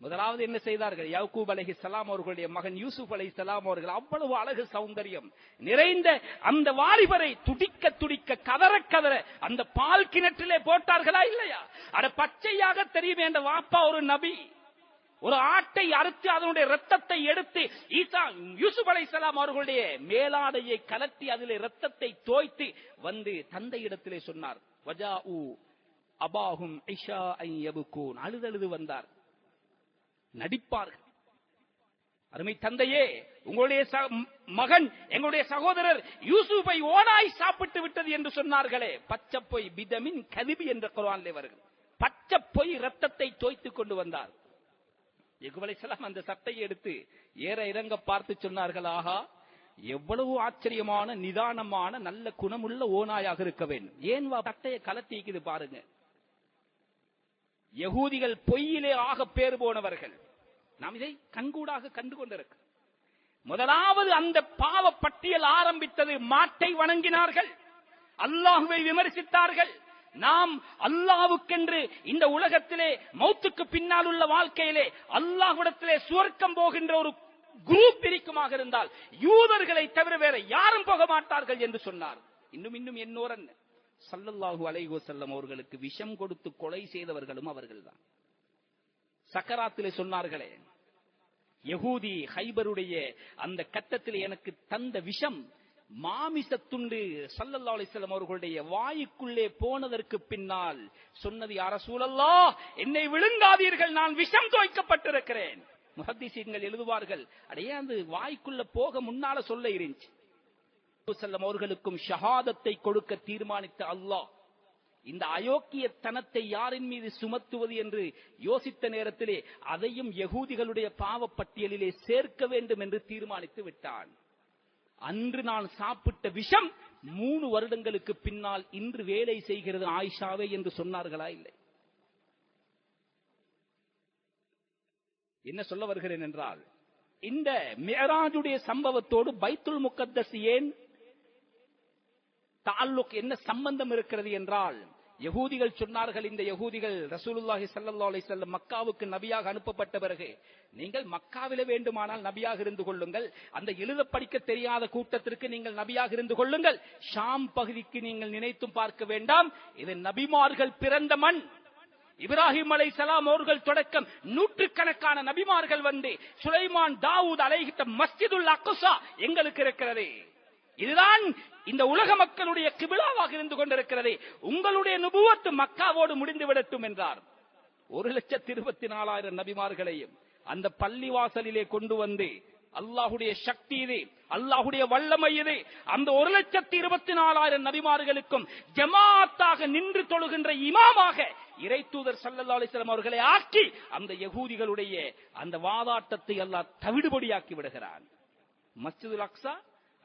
முதலாவது என்ன செய்தார்கள்? யாக்கூப் அலைஹிஸ்ஸலாம் அவர்களுடைய மகன் யூசுப் அலைஹிஸ்ஸலாம் அவர்கள் அவ்வளவு அழகு சௌந்தரியம் நிறைந்த அந்த வாலிபரை துடிக்க துடிக்க கதற கதற அந்த பால் கிணற்றிலே போட்டார்களா இல்லையா? அட பச்சையாக தெரியும். என்ற வாப்பா ஒரு நபி, ஒரு ஆட்டை அறுத்து அதனுடைய ரத்தத்தை எடுத்து யூசுப் அலைஹிஸ்ஸலாம் அவர்களுடைய மேலாடையை கலட்டி அதிலே ரத்தத்தை தோய்த்து வந்து தந்தையிடத்திலே சொன்னார். வஜாஉ அபாஹும் இஷா அன் யபுகூன், அழுதழுது வந்தார். நடிப்பார்கள். அருமை தந்தையே, உங்களுடைய மகன், எங்களுடைய சகோதரர் யூசுஃபை ஓனாய் சாப்பிட்டு விட்டது என்று சொன்னார்களே, பச்சை பொய், பிதமின் கதிபி என்ற குர்ஆனிலே வருகிறது. பச்சை பொய் ரத்தத்தை தோய்த்துக் கொண்டு வந்தார். யக்கூப் அலைஹிஸ்ஸலாம் அந்த சட்டையை எடுத்து ஏற இறங்க பார்த்து சொன்னார்கள், ஆஹா, எவ்வளவு ஆச்சரியமான நிதானமான நல்ல குணமுள்ள ஓனாயாக இருக்க வேண்டும். ஏன் சட்டையை கலட்டிக்குது பாருங்க. யகூதிகள் பொய்யிலே ஆக பேர் போனவர்கள். நாம் இதை கண்கூடாக கண்டு கொண்டிருக்கிறோம். முதலாவது அந்த பாவ பட்டியல் ஆரம்பித்தது, மாட்டை வணங்கினார்கள், அல்லாஹ்வை விமர்சித்தார்கள். நாம் அல்லாஹ்வுக்கென்று இந்த உலகத்திலே மௌத்துக்கு பின்னால் உள்ள வாழ்க்கையிலே அல்லாஹ்விடத்திலே சுவர்க்கம் போகின்ற ஒரு குரூப் இருக்குமாக இருந்தால் யூதர்களை தவிர வேற யாரும் போக மாட்டார்கள் என்று சொன்னார். இன்னும் என்னோரன் ஸல்லல்லாஹு அலைஹி வஸல்லம் அவர்களுக்கு விஷம் கொடுத்து கொலை செய்தவர்களும் அவர்கள்தான். சக்கராத்திலே சொன்னார்களே, யகூதி ஹைபருடைய அந்த கட்டத்தில் எனக்கு தந்த விஷம் மாமிசத்துண்டு ஸல்லல்லாஹு அலைஹி வஸல்லம் அவர்களுடைய வாய்க்குள்ளே போனதற்கு பின்னால் சொன்னது, யா ரசூலல்லாஹ், என்னை விழுங்காதீர்கள், நான் விஷம் தோய்க்கப்பட்டிருக்கிறேன். முஹத்திஸீன்கள் எழுதுவார்கள், அடையே அந்த வாய்க்குள்ள போக முன்னால சொல்ல இருந்துச்சு. அவர்களுக்கும் ஷஹாதத்தை கொடுக்க தீர்மானித்த அல்லாஹ் இந்த அயோக்கியத்தனத்தை யாரின் மீது சுமத்துவது என்று யோசித்த நேரத்திலே அதையும் யகூதிகளுடைய பாவப்பட்டியலிலே சேர்க்க வேண்டும் என்று தீர்மானித்து விட்டான். அன்று நான் சாப்பிட்ட விஷம் 3 வருடங்களுக்கு பின்னால் இன்று வேலை செய்கிறது ஆயிஷாவே என்று சொன்னார்களா? இல்லை. என்ன சொல்ல வருகிறேன் என்றால், இந்த மிஅராஜுடைய சம்பவத்தோடு பைத்துல் முகத்தஸ் ஏன் தால்லுக், என்ன சம்பந்தம் இருக்கிறது என்றால், யகூதிகள் சொன்னார்கள், இந்த யகூதிகள் ரசூலுல்லாஹி ஸல்லல்லாஹு அலைஹி வஸல்லம் மக்காவுக்கு நபியாக அனுப்பப்பட்ட பிறகு நீங்கள் மக்காவிலே வேண்டுமானால் நபியாக இருந்து கொள்ளுங்கள், அந்த எழுத படிக்க தெரியாத கூட்டத்திற்கு நீங்கள் நபியாக இருந்து கொள்ளுங்கள், ஷாம் பகுதிக்கு நீங்கள் நினைத்தும் பார்க்க வேண்டாம், இது நபிமார்கள் பிறந்த மண். இப்ராஹிம் அலைஹிஸ்ஸலாம் அவர்கள் தொடக்கம் நூற்றுக்கணக்கான நபிமார்கள் வந்து சுலைமான், தாவூத் அலைஹிட்ட மஸ்ஜிதுல் அக்ஸா எங்களுக்கு இருக்கிறது, இதுதான் இந்த உலக மக்களுடைய கிபிலாவாக இருந்து கொண்டிருக்கிறது, உங்களுடைய நுபுவத்து மக்காவோடு முடிந்து விடட்டும் என்றார். 1,24,000 நபிமார்களையும் அந்த பள்ளிவாசலிலே கொண்டு வந்து, அல்லாஹுடைய சக்தி இது, அல்லாஹுடைய வல்லமை இது, அந்த 1,24,000 நபிமார்களுக்கும் ஜமாத்தாக நின்று தொழுகின்ற இமாமாக இறை தூதர் ஸல்லல்லாஹு அலைஹி வஸல்லம் அவர்களை ஆக்கி அந்த யகூதிகளுடைய அந்த வாதாட்டத்தை அல்லாஹ் தவிடுபடியாக்கி விடுகிறான். மஸ்ஜிதுல் அக்ஸா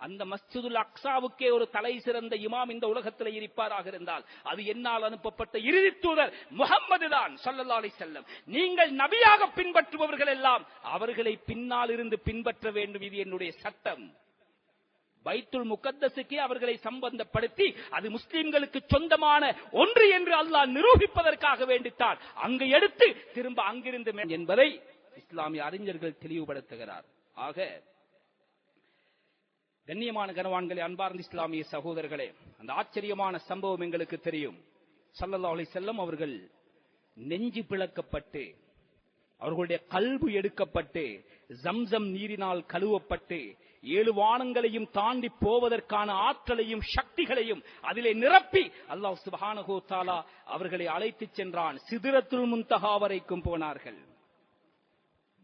அந்த மஸ்ஜிதுல் அக்ஸாவுக்கே ஒரு தலை சிறந்த இமாம் இந்த உலகத்தில் இருப்பாராக இருந்தால் அது என்னால் அனுப்பப்பட்ட இறுதி தூதர் முஹம்மது தான் ஸல்லல்லாஹு அலைஹி வஸல்லம். நீங்கள் நபியாக பின்பற்றுபவர்கள் எல்லாம் அவர்களை பின்னால் இருந்து பின்பற்ற வேண்டும். இது என்னுடைய சட்டம். பைத்துல் முகத்தஸுக்கு அவர்களை சம்பந்தப்படுத்தி அது முஸ்லிம்களுக்கு சொந்தமான ஒன்று என்று அல்லாஹ் நிரூபிப்பதற்காக வேண்டித்தான் அங்கு எடுத்து திரும்ப அங்கிருந்து என்பதை இஸ்லாமிய அறிஞர்கள் தெளிவுபடுத்துகிறார். ஆக கண்ணியமான கனவான்களே, அன்பார்ந்த இஸ்லாமிய சகோதரர்களே, அந்த ஆச்சரியமான சம்பவம் எங்களுக்கு தெரியும். ஸல்லல்லாஹு அலைஹி வஸல்லம் அவர்கள் நெஞ்சு பிளக்கப்பட்டு அவர்களுடைய கல்பு எடுக்கப்பட்டு ஜம்சம் நீரினால் கழுவப்பட்டு 7 வானங்களையும் தாண்டி போவதற்கான ஆற்றலையும் சக்திகளையும் அதிலே நிரப்பி அல்லாஹ் சுப்ஹானஹு வ தஆலா அவர்களை அழைத்துச் சென்றான். சிதறத்துல் முன்தஹா வரைக்கும் போனார்கள்.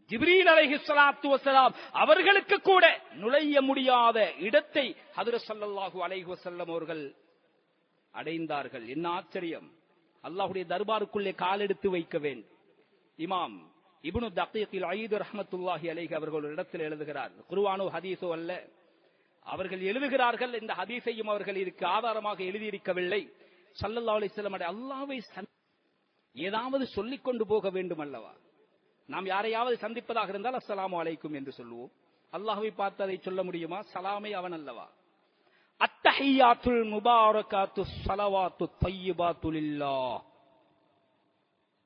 ஜிப்ரீல் அலைஹிஸ்ஸலாத்து வஸலாம் அவர்களுக்கு கூட நுழைய முடியாத இடத்தை ஹஜ்ரத் ஸல்லல்லாஹு அலைஹி வஸல்லம் அவர்கள் அடைந்தார்கள். என்ன ஆச்சரியம்! அல்லாஹ்வுடைய தர்பாருக்குள்ளே காலெடுத்து வைக்க வேண்டும். இமாம் இப்னு தகீக்கில் ஐத் ரஹ்மத்துல்லாஹி அலைஹி அவர்கள் ஒரு இடத்தில் எழுதுகிறார். குர்ஆனோ ஹதீஸோ அல்ல, அவர்கள் எழுதுகிறார்கள். இந்த ஹதீஸையும் அவர்கள் இதுக்கு ஆதாரமாக எழுதியிருக்கவில்லை. ஸல்லல்லாஹு அலைஹி வஸல்லம் அல்லாஹ்வை ஏதாவது சொல்லிக் கொண்டு போக வேண்டும் அல்லவா? நாம் யாரையாவது சந்திப்பதாக இருந்தால் அஸ்ஸலாமு அலைக்கும் என்று சொல்லுவோம். அல்லாஹ்வை பார்த்து அதை சொல்ல முடியுமா? சலாமை அவன் அல்லவா. அத்தஹியாத்துல் முபாரகாத்து ஸலவாத்து தய்யிபாத்து லில்லாஹ்.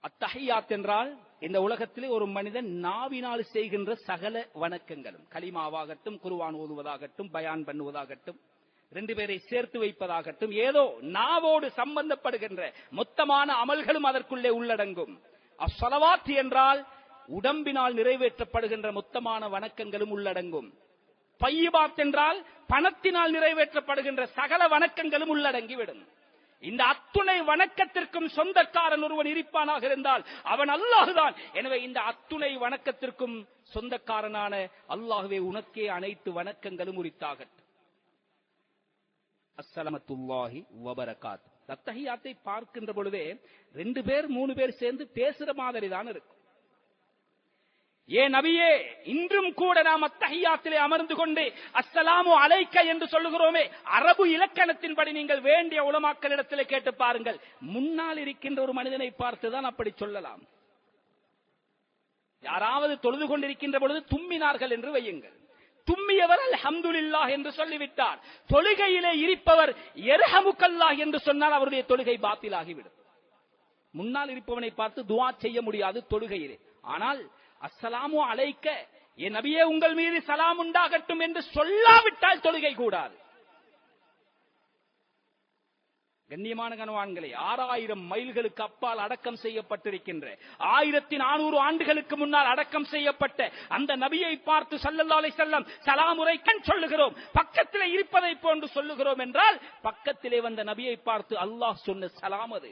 அத்தஹியாத் என்றால் இந்த உலகத்திலே ஒரு மனிதன் நாவினால் செய்கின்ற சகல வணக்கங்களும், கலிமாவாகட்டும், குர்ஆன் ஓதுவதாகட்டும், பயான் பண்ணுவதாகட்டும், 2 பேரை சேர்த்து வைப்பதாகட்டும், ஏதோ நாவோடு சம்பந்தப்படுகின்ற மொத்தமான அமல்களும் அதற்குள்ளே உள்ளடங்கும். அஸ்ஸலவாத் என்றால் உடம்பினால் நிறைவேற்றப்படுகின்ற மொத்தமான வணக்கங்களும் உள்ளடங்கும். பையிபாத் என்றால் பணத்தினால் நிறைவேற்றப்படுகின்ற சகல வணக்கங்களும் உள்ளடங்கிவிடும். இந்த அத்துணை வணக்கத்திற்கும் சொந்தக்காரன் ஒருவன் இருப்பானாக இருந்தால் அவன் அல்லாஹ் தான். எனவே இந்த அத்துணை வணக்கத்திற்கும் சொந்தக்காரனான அல்லாஹ்வே உனக்கே அனைத்து வணக்கங்களும் உரித்தாகட்டும். அஸ்ஸலாமத்துல்லாஹி வ பரகாத். தத்தஹியாத்தை பார்க்கின்ற பொழுதே 2 பேர் 3 பேர் சேர்ந்து பேசுற மாதிரி தான் இருக்கும். ஏ நபியே, இன்றும் கூட நாம் அத்தஹியாத்திலே அமர்ந்து கொண்டு அஸ்ஸலாமு அலைக்க என்று சொல்லுகிறோமே, அரபு இலக்கணத்தின்படி நீங்கள் வேண்டிய உலமாக்களிடத்திலே கேட்டு பாருங்கள். முன்னால் இருக்கின்ற ஒரு மனிதனை பார்த்துதான் அப்படி சொல்லலாம். யாராவது தொழுது கொண்டிருக்கின்ற பொழுது தும்மினார்கள் என்று வையுங்கள். தும்மியவர் அல்ஹம்துலில்லாஹ் என்று சொல்லிவிட்டார். தொழுகையிலே இருப்பவர் யர்ஹமுக்கல்லாஹ் என்று சொன்னால் அவருடைய தொழுகை பாத்திலாகிவிடும். முன்னால் இருப்பவனை பார்த்து துஆ செய்ய முடியாது தொழுகையிலே. ஆனால் அஸ்ஸலாமு அலைக்க, என் நபியே உங்கள் மீது சலாம் உண்டாகட்டும் என்று சொல்லாவிட்டால் தொழுகை கூடாது. கண்ணியமான கனவான்களே, 6000 மைல்களுக்கு அப்பால் அடக்கம் செய்யப்பட்டிருக்கின்ற 1400 ஆண்டுகளுக்கு முன்னால் அடக்கம் செய்யப்பட்ட அந்த நபியை பார்த்து ஸல்லல்லாஹு அலைஹி வஸல்லம் சலாம் உரைக்கன் சொல்லுகிறோம். பக்கத்திலே இருப்பதை போன்று சொல்லுகிறோம் என்றால் பக்கத்திலே வந்த நபியை பார்த்து அல்லாஹ் சொன்ன சலாம் அது.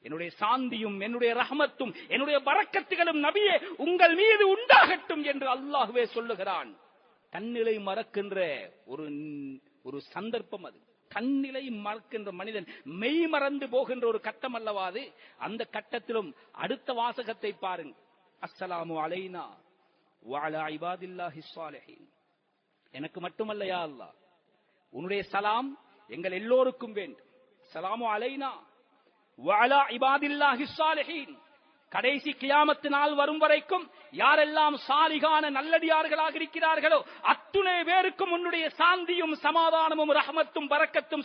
என்னுடைய சாந்தியும் என்னுடைய ரஹமத்தும் என்னுடைய பரக்கத்துகளும் நபியே உங்கள் மீது உண்டாகட்டும் என்று அல்லாஹ்வே சொல்லுகிறான். கண்ணிலை மறக்கின்ற ஒரு சந்தர்ப்பம் அது. கண்ணிலை மறக்கின்ற மனிதன் மெய் மறந்து போகின்ற ஒரு கட்டம் அல்லவா அது. அந்த கட்டத்திலும் அடுத்த வாசகத்தை பாருங்க. அஸ்ஸலாமு அலைனா வ அலா இபாதில்லாஹிஸ் ஸாலிஹீன். எனக்கு மட்டுமல்ல யா அல்லாஹ், உன்னுடைய சலாம் எங்கள் எல்லோருக்கும் வேண்டும். அஸ்ஸலாமு அலைனா வ அலா இபாதில்லாஹிஸ் ஸாலிஹீன். கடைசி கியாமத் நாள் வரும் வரைக்கும் யாரெல்லாம் சாலிகான நல்லடியார்களாக இருக்கிறார்களோ அத்துணை பேருக்கும் உன்னுடைய சாந்தியும் சமாதானமும் ரஹமத்தும் பரக்கத்தும்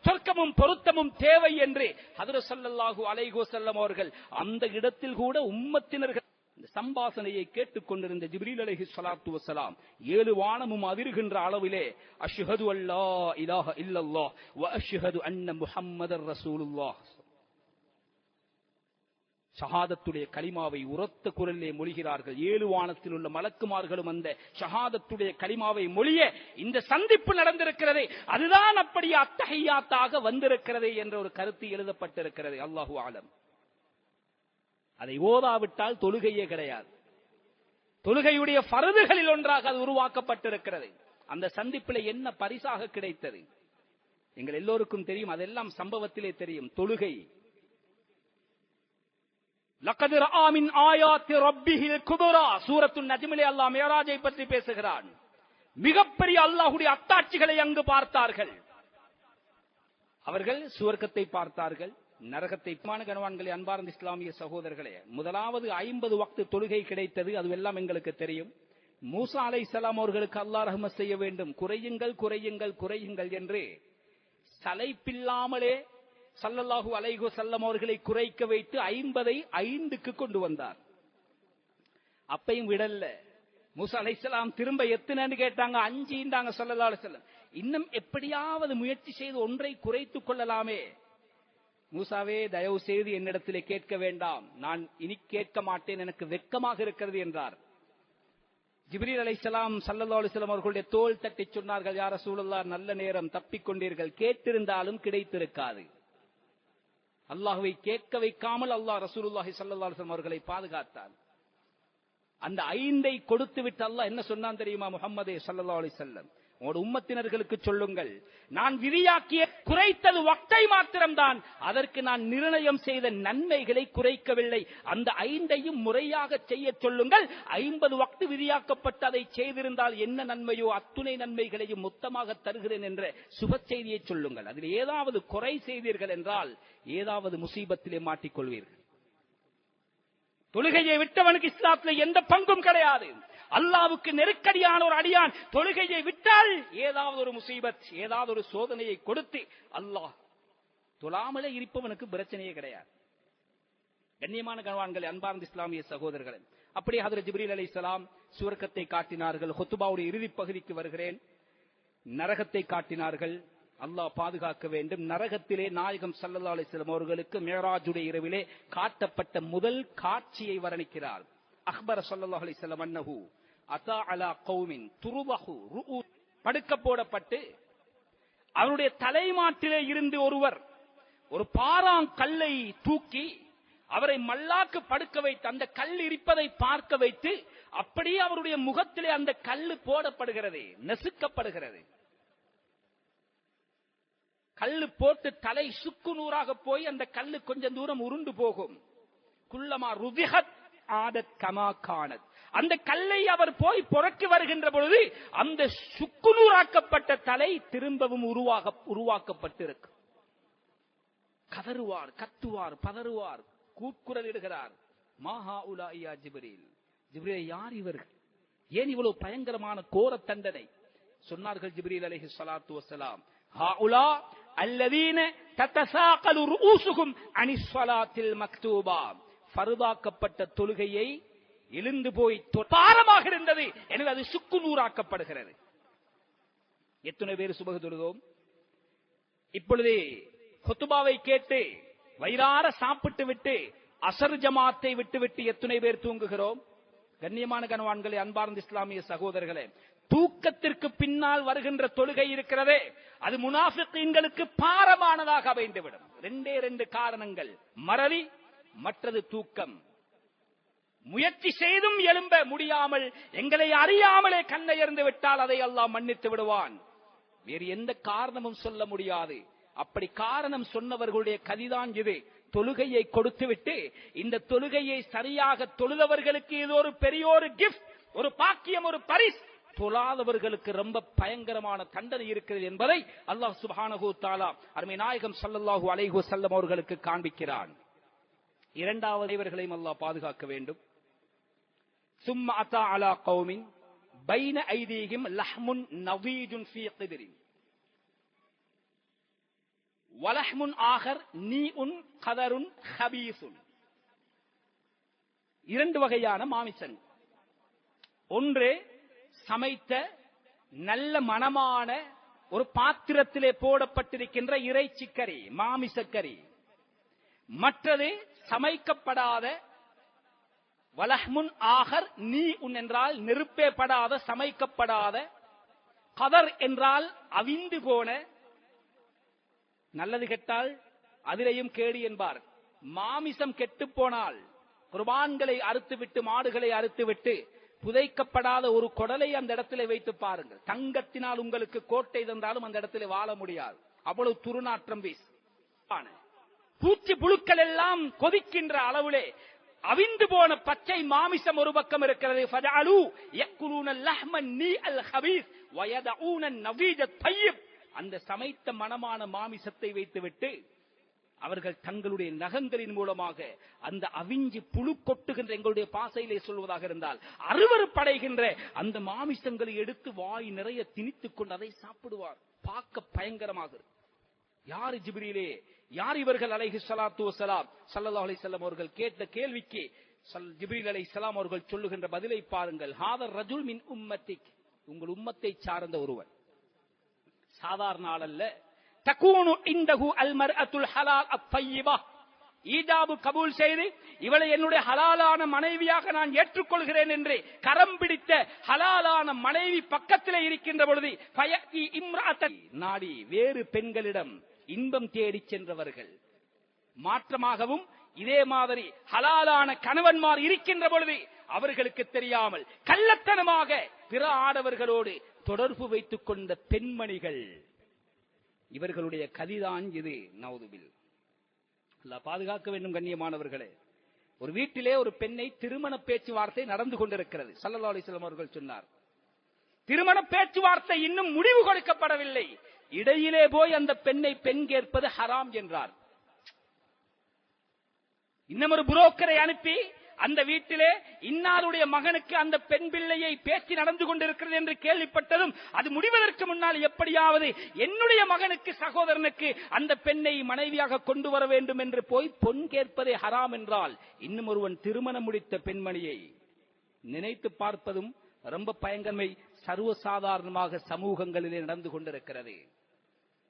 சொர்க்கமும் பொருத்தமும் தேவை என்று ஹஜ்ரத் ஸல்லல்லாஹு அலைஹி வஸல்லம் அவர்கள் அந்த இடத்தில் கூட உம்மத்தினர்கள் இந்த சம்பாஷணையை கேட்டுக் கொண்டிருந்த ஜிப்ரீல் அலைஹிஸ்ஸலாத்து வஸ்ஸலாம் 7 வானமும் அதிர்கின்ற அளவிலே அஷ்ஹது அல்லா இலாஹ இல்லல்லாஹ் வ அஷ்ஹது அன்ன முஹம்மதர் ரசூலுல்லாஹ் ஷஹாதத்துடைய கலிமாவை உரத்த குரலிலே மொழிகிறார்கள். 7 வானத்தில் உள்ள மலக்குமார்களும் அந்த ஷஹாதத்துடைய கலிமாவை மொழிய இந்த சந்திப்பு நடந்திருக்கிறது. அதுதான் அப்படி அத்தஹியாத்தாக வந்திருக்கிறது என்ற ஒரு கருத்து எழுதப்பட்டிருக்கிறது. அல்லாஹு ஆலம். அதை ஓதாவிட்டால் தொழுகையே கிடையாது. தொழுகையுடைய ஃபர்துகளில் ஒன்றாக அது உருவாக்கப்பட்டிருக்கிறது. அந்த சந்திப்பிலே என்ன பரிசாக கிடைத்தது எங்கள் எல்லோருக்கும் தெரியும். அதெல்லாம் சம்பவத்திலே தெரியும். தொழுகை லகத் ரஆ மின் ஆயாத்தி ரப்பிஹில் குபரா. சூரத்துன் நஜ்மிலே அல்லாஹ் மியராஜை பற்றி பேசுகிறான். மிகப்பெரிய அல்லாஹ்வுடைய அத்தாட்சிகளை அங்கு பார்த்தார்கள். அவர்கள் சுவர்க்கத்தை பார்த்தார்கள், நரகத்தை. கனவான்களே, அன்பார்ந்த இஸ்லாமிய சகோதரர்களே, முதலாவது 50 வக்து தொழுகை கிடைத்தது. அதுவெல்லாம் எங்களுக்கு தெரியும். மூசா அலைஹிஸ்ஸலாம் அவர்களுக்கு அல்லாஹ் ரஹ்மத் செய்ய வேண்டும், குறையுங்கள் குறையுங்கள் குறையுங்கள் என்று சலைப்பில்லாமலே ஸல்லல்லாஹு அலைஹி வஸல்லம் அவர்களை குறைக்க வைத்து 50ஐ 5க்கு கொண்டு வந்தார். அப்பையும் விடல்ல. மூசா அலைஹிஸ்ஸலாம் திரும்ப எத்தனைன்னு கேட்டாங்க, 5ன்றாங்க ஸல்லல்லாஹு அலைஹி வஸல்லம். இன்னும் எப்படியாவது முயற்சி செய்து ஒன்றை குறைத்துக் கொள்ளலாமே. மூசாவே, தயவு செய்து என்னிடத்திலே கேட்க வேண்டாம், நான் இனி கேட்க மாட்டேன், எனக்கு வெட்கமாக இருக்கிறது என்றார். ஜிப்ரீல் அலைஹிஸ்ஸலாம் ஸல்லல்லாஹு அலைஹி வஸல்லம் அவர்களுடைய தோள் தட்டி சொன்னார்கள், யா ரசூலல்லாஹ், நல்ல நேரம் தப்பிக்கொண்டீர்கள், கேட்டிருந்தாலும் கிடைத்திருக்காது. அல்லாஹ்வை கேட்க வைக்காமல் அல்லாஹ் ரசூலுல்லாஹி ஸல்லல்லாஹு அலைஹி வஸல்லம் அவர்களை பாதுகாத்தார். அந்த 5ஐ கொடுத்து விட்டு அல்லாஹ் என்ன சொன்னான் தெரியுமா? முஹம்மதே ஸல்லல்லாஹு அலைஹி வஸல்லம், உங்களோட உம்மத்தினர்களுக்கு சொல்லுங்கள், நான் விதியாக்கிய குறைத்தது வக்தை மாத்திரம்தான், அதற்கு நான் நிர்ணயம் செய்த நன்மைகளை குறைக்கவில்லை. அந்த 5ஐயும் முறையாக செய்ய சொல்லுங்கள். 50 வக்து விதியாக்கப்பட்டு அதை செய்திருந்தால் என்ன நன்மையோ அத்துணை நன்மைகளையும் மொத்தமாக தருகிறேன் என்ற சுப செய்தியை சொல்லுங்கள். அதில் ஏதாவது குறை செய்தீர்கள் என்றால் ஏதாவது முசீபத்திலே மாட்டிக்கொள்வீர்கள். தொழுகையை விட்டவனுக்கு இஸ்லாத்தில் எந்த பங்கும் கிடையாது. அல்லாஹ்வுக்கு நெருக்கடியான ஒரு அடியான் தொழுகையை விட்டால் ஏதாவது ஒரு முசீபத், ஏதாவது ஒரு சோதனையை கொடுத்து அல்லாஹ் தொழாமலே இருப்பவனுக்கு பிரச்சனையே கிடையாது. கண்ணியமான கனவான்களே, அன்பார்ந்த இஸ்லாமிய சகோதரர்களே, அப்படியே ஹஜ்ரத் ஜிப்ரீல் அலைஹிஸ்ஸலாம் சுவர்க்கத்தை காட்டினார்கள். ஹுத்பாவுடைய இறுதி பகுதிக்கு வருகிறேன். நரகத்தை காட்டினார்கள். அல்லாஹ் பாதுகாக்க வேண்டும். நரகத்திலே நாயகம் ஸல்லல்லாஹு அலைஹி வஸல்லம் அவர்களுக்கு மிஅராஜுடைய இரவிலே காட்டப்பட்ட முதல் காட்சியை வர்ணிக்கிறார். அக்பர ஸல்லல்லாஹு அலைஹி வஸல்லம் அன்னஹு அதா அலா கௌமின் துருபஹு ருஉ, படுக்க போடப்பட்டு அவருடைய தலைமாட்டிலே இருந்து ஒருவர் ஒரு பாறாங்கல்லை தூக்கி அவரை மல்லாக்கு படுக்க வைத்து அந்த கல் இருப்பதை பார்க்க வைத்து அப்படியே அவருடைய முகத்திலே அந்த கல்லு போடப்படுகிறது, நெசுக்கப்படுகிறது. கல்லு போட்டு தலை சுக்கு நூறாக போய் அந்த கல்லு கொஞ்சம் தூரம் உருண்டு போகும். குல்லமா ருதிஹத் ஆதத் கமா கானத், அந்த கல்லை அவர் போய் புறக்கி வருகின்ற பொழுது அந்த சுக்குநூறாக்கப்பட்ட தலை திரும்பவும் உருவாக்கப்பட்டிருக்கும். கதறுவார், கத்துவார், பதறுவார், கூக்குரல் இடுகிறார். மாஹா உலாயா ஜிப்ரீல், ஜிப்ரீல் யார் இவர்கள், ஏன் இவ்வளவு பயங்கரமான கோர தண்டனை? சொன்னார்கள் ஜிப்ரீல் அலைஹிஸ்ஸலாத்து வஸ்ஸலாம், ஹாஉலா அல்லதீன ததசாகலு ரூஸுஹும் அனிஸ் ஸலாத்தில் மக்தூபா, ஃபர்தாக்கப்பட்ட தொழுகையை எழுந்து போய் பாரமாக இருந்தது, எனவே அது சுக்கு நூறாக்கப்படுகிறது. எத்தனை பேர் சுபஹ் தொழுதோம்? இப்பொழுது குத்பாவை கேட்டு வயிறார சாப்பிட்டு விட்டு அசர் ஜமாத்தை விட்டுவிட்டு எத்தனை பேர் தூங்குகிறோம்? கண்ணியமான கனவான்களே, அன்பார்ந்த இஸ்லாமிய சகோதரர்களே, தூக்கத்திற்கு பின்னால் வருகின்ற தொழுகை இருக்கிறதே, அது முனாஃபிகீன்களுக்கு பாரமானதாக அமைந்துவிடும். 2 காரணங்கள், மறதி, மற்றது தூக்கம். முயற்சி செய்தும் எழும்ப முடியாமல் எங்களை அறியாமலே கண்ணயர்ந்து விட்டால் அதை அல்லாஹ் மன்னித்து விடுவான். வேறு எந்த காரணமும் சொல்ல முடியாது. அப்படி காரணம் சொன்னவர்களுடைய கதிதான் இது. தொழுகையை கொடுத்துவிட்டு இந்த தொழுகையை சரியாக தொழுதவர்களுக்கு இது ஒரு பெரிய ஒரு கிஃப்ட், ஒரு பாக்கியம், ஒரு பரிசு. தொழாதவர்களுக்கு ரொம்ப பயங்கரமான தண்டனை இருக்கிறது என்பதை அல்லாஹ் சுப்ஹானஹு வ தஆலா அருமை நாயகம் ஸல்லல்லாஹு அலைஹி வஸல்லம் அவர்களுக்கு காண்பிக்கிறான். இரண்டாவது இவர்களையும் அல்லாஹ் பாதுகாக்க வேண்டும். சும்ம அத்தா அலா கௌமின் பைன ஐதீஹிம் லஹ்முன் நதீஜுன் ஃபீ கித்ரின் வலஹ்முன் ஆகர் நீஉன் கதருன் ஹபீஸுன். 2 வகையான மாமிசம். ஒன்று சமைத்த நல்ல மணமான ஒரு பாத்திரத்திலே போடப்பட்டிருக்கின்ற இறைச்சிக்கறி, மாமிசக்கறி. மற்றது சமைக்கப்படாத வலஹ்முன் ஆகர் நீஉன் என்றால் நெருப்பே படாத சமைக்கப்படாத, கதர் என்றால் அவிந்து போன, நல்லது கெட்டால் அதிலையும் கேடு என்பார். மாமிசம் கெட்டு போனால் குர்பான்களை அறுத்துவிட்டு மாடுகளை அறுத்துவிட்டு புதைக்கப்படாத ஒரு குடலை அந்த இடத்துல வைத்து பாருங்கள். தங்கத்தினால் உங்களுக்கு கோட்டை தந்தாலும் அந்த இடத்துல வாழ முடியாது, அவ்வளவு துருநாற்றம் வீசு. பூச்சி புழுக்கள் எல்லாம் கொதிக்கின்ற அளவிலே அவிந்து போன பச்சை மாமிசம் ஒரு பக்கம் இருக்கிறது. ஃபஜஅலு யக்குலூன லஹ்மன் நீஅல் ஹபீஸ் வயதஊன நவீஜ தய்யிப், அந்த சமைத்த மணமான மாமிசத்தை வைத்துவிட்டு அவர்கள் தங்களுடைய நகங்களின் மூலமாக அந்த அவிஞ்சி புழு கொட்டுகின்ற, எங்களுடைய பாசையிலே சொல்வதாக இருந்தால் அருவருப்படைகின்ற அந்த மாமிசங்களை எடுத்து வாய் நிறைய திணித்துக் கொண்டு அதை சாப்பிடுவார். பார்க்க பயங்கரமாக. யார் ஜிப்ரீலே, யார் இவர்கள் அலைஹிஸ்ஸலாத்து வஸ்ஸலாம் ஸல்லல்லாஹு அலைஹி வஸல்லம் அவர்கள் கேட்ட கேள்விக்கு ஜிப்ரீல் அலைஹிஸ்ஸலாம் அவர்கள் சொல்லுகின்ற பதிலை பாருங்கள். ஹாதர் ரஜுல் மின் உம்மத்திக், உங்கள் உம்மத்தை சார்ந்த ஒருவர், சாதாரண ஆள் அல்ல. தகூனு இந்தஹு அல் மர்அத்துல் ஹலால் அத்-தய்யிபா, ஈஜாபு கபூல் செய்து இவளை என்னுடைய ஹலாலான மனைவியாக நான் ஏற்றுக்கொள்கிறேன் என்று கரம் பிடித்த ஹலாலான மனைவி பக்கத்திலே இருக்கின்ற பொழுது ஃபயதி இம்ராஅத்தன், நாடி வேறு பெண்களிடம் இன்பம் தேடி சென்றவர்கள். மாற்றமாகவும் இதே மாதிரி ஹலாலான கணவன்மார் இருக்கின்ற பொழுது அவர்களுக்கு தெரியாமல் கள்ளத்தனமாக பிற ஆடவர்களோடு தொடர்பு வைத்துக் கொண்ட பெண்மணிகள், இவர்களுடைய கதிதான் இது. நவுதுபில், அல்லாஹ் பாதுகாக்க வேண்டும். கண்ணியமானவர்களே, ஒரு வீட்டிலே ஒரு பெண்ணை திருமண பேச்சுவார்த்தை நடந்து கொண்டிருக்கிறது. ஸல்லல்லாஹு அலைஹி வஸல்லம் அவர்கள் சொன்னார், திருமண பேச்சுவார்த்தை இன்னும் முடிவு கொடுக்கப்படவில்லை, இடையிலே போய் அந்த பெண்ணை பெண் கேட்பது ஹராம் என்றார். இன்னும் ஒரு புரோக்கரை அனுப்பி அந்த வீட்டிலே இன்னாருடைய மகனுக்கு அந்த பெண் பிள்ளையை பேச்சு நடந்து கொண்டிருக்கிறது என்று கேள்விப்பட்டதும் அது முடிவதற்கு முன்னால் எப்படியாவது என்னுடைய மகனுக்கு, சகோதரனுக்கு அந்த பெண்ணை மனைவியாக கொண்டு வர வேண்டும் என்று போய் பொன் கேட்பதே ஹராம் என்றால், இன்னும் ஒருவன் திருமணம் முடித்த பெண்மணியை நினைத்து பார்ப்பதும் ரொம்ப பயங்கரமை சர்வசாதாரணமாக சமூகங்களிலே நடந்து கொண்டிருக்கிறது.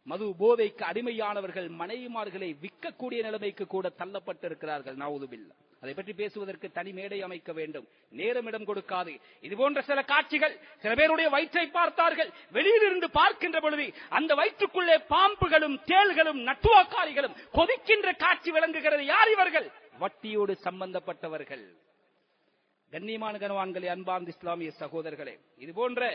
மது போதைக்கு அடிமையானவர்கள் மனைவிமார்களை விற்கக்கூடிய நிலைமைக்கு கூட தள்ளப்பட்டிருக்கிறார்கள். நவுதுபில்லா. அதை பற்றி பேசுவதற்கு தனி மேடை அமைக்க வேண்டும், நேரமிடம் கொடுக்காது. இது போன்ற சில காட்சிகள், சில பேருடைய வயிற்றை பார்த்தார்கள், வெளியிலிருந்து பார்க்கின்ற பொழுது அந்த வயிற்றுக்குள்ளே பாம்புகளும் தேள்களும் நட்டுவாக்காரிகளும் கொதிக்கின்ற காட்சி விளங்குகிறது. யார் இவர்கள்? வட்டியோடு சம்பந்தப்பட்டவர்கள். கண்ணியமான கனவான்களே, அன்பார்ந்த இஸ்லாமிய சகோதரர்களே, இது போன்ற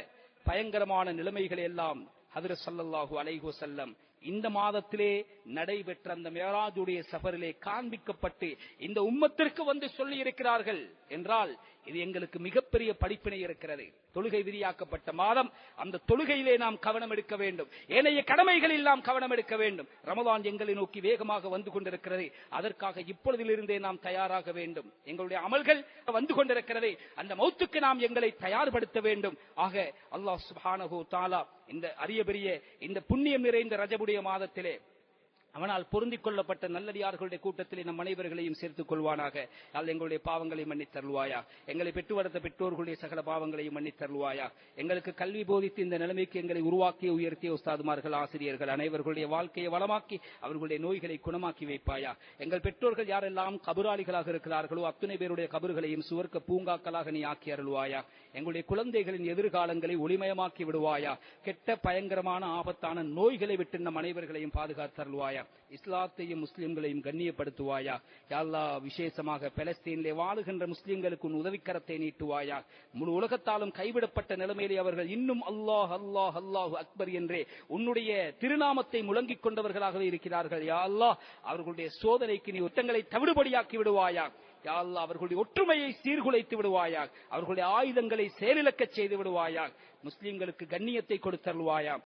பயங்கரமான நிலைமைகளை எல்லாம் ஹஜ்ரத் ஸல்லல்லாஹு அலைஹி வஸல்லம் இந்த மாதத்திலே நடைபெற்ற அந்த மிஅராஜுடைய சஃபரிலே காண்பிக்கப்பட்டு இந்த உம்மத்திற்கு வந்து சொல்லி இருக்கிறார்கள் என்றால் இது எங்களுக்கு மிகப்பெரிய படிப்பினை இருக்கிறது. தொழுகை விதியாக்கப்பட்ட மாதம், அந்த தொழுகையிலே நாம் கவனம் எடுக்க வேண்டும். ஏனைய கடமைகளில் நாம் கவனம் எடுக்க வேண்டும். ரமலான் எங்களை நோக்கி வேகமாக வந்து கொண்டிருக்கிறது. அதற்காக இப்பொழுதிலிருந்தே நாம் தயாராக வேண்டும். எங்களுடைய அமல்கள் வந்து கொண்டிருக்கிறது. அந்த மௌத்துக்கு நாம் எங்களை தயார்படுத்த வேண்டும். ஆக அல்லாஹ் சுப்ஹானஹு தஆலா இந்த அரிய பெரிய இந்த புண்ணியம் நிறைந்த ரஜபுடைய மாதத்திலே அவனால் பொருந்திக் கொள்ளப்பட்ட நல்லடியார்களுடைய கூட்டத்திலே நம் அனைவர்களையும் சேர்த்துக் கொள்வானாக. எங்களுடைய பாவங்களை மன்னித் தருவாயா. எங்களை பெற்று வளர்த்த பெற்றோர்களுடைய சகல பாவங்களையும் மன்னித் தருவாயா. எங்களுக்கு கல்வி போதித்து இந்த நிலைமைக்கு எங்களை உருவாக்கி உயர்த்திய உஸ்தாதுமார்கள், ஆசிரியர்கள் அனைவர்களுடைய வாழ்க்கையை வளமாக்கி அவர்களுடைய நோய்களை குணமாக்கி வைப்பாயா. எங்கள் பெற்றோர்கள் யாரெல்லாம் கபுராளிகளாக இருக்கிறார்களோ அத்துணை பேருடைய கபறுகளையும் சுவர்க்க பூங்காக்களாக நீ ஆக்கி அருள்வாயா. எங்களுடைய குழந்தைகளின் எதிர்காலங்களை ஒளிமயமாக்கி விடுவாயா. கெட்ட பயங்கரமான ஆபத்தான நோய்களை விட்டு நம் அனைவர்களையும் பாதுகாத்தருள்வாயா. இஸ்லாத்தையும் முஸ்லிம்களையும் கண்ணியப்படுத்துவாயா. யா அல்லாஹ், விசேஷமாக பலஸ்தீனிலே வாழுகின்ற முஸ்லிம்களுக்கு உன் உதவிக்கரத்தை நீட்டுவாயா. முழு உலகத்தாலும் கைவிடப்பட்ட நிலைமையிலே அவர்கள் இன்னும் அல்லாஹ் அல்லாஹ் அல்லாஹு அக்பர் என்றே உன்னுடைய திருநாமத்தை முழங்கிக் கொண்டவர்களாகவே இருக்கிறார்கள். யா அல்லாஹ், அவர்களுடைய சோதனைக்கு நீ ஒட்டங்களை தவிடுபடியாக்கி விடுவாயா. யா அல்லாஹ், அவர்களுடைய ஒற்றுமையை சீர்குலைத்து விடுவாயா. அவர்களுடைய ஆயுதங்களை செயலிழக்கச் செய்து விடுவாயா. முஸ்லிம்களுக்கு கண்ணியத்தை கொடுத்தருள்வாயா.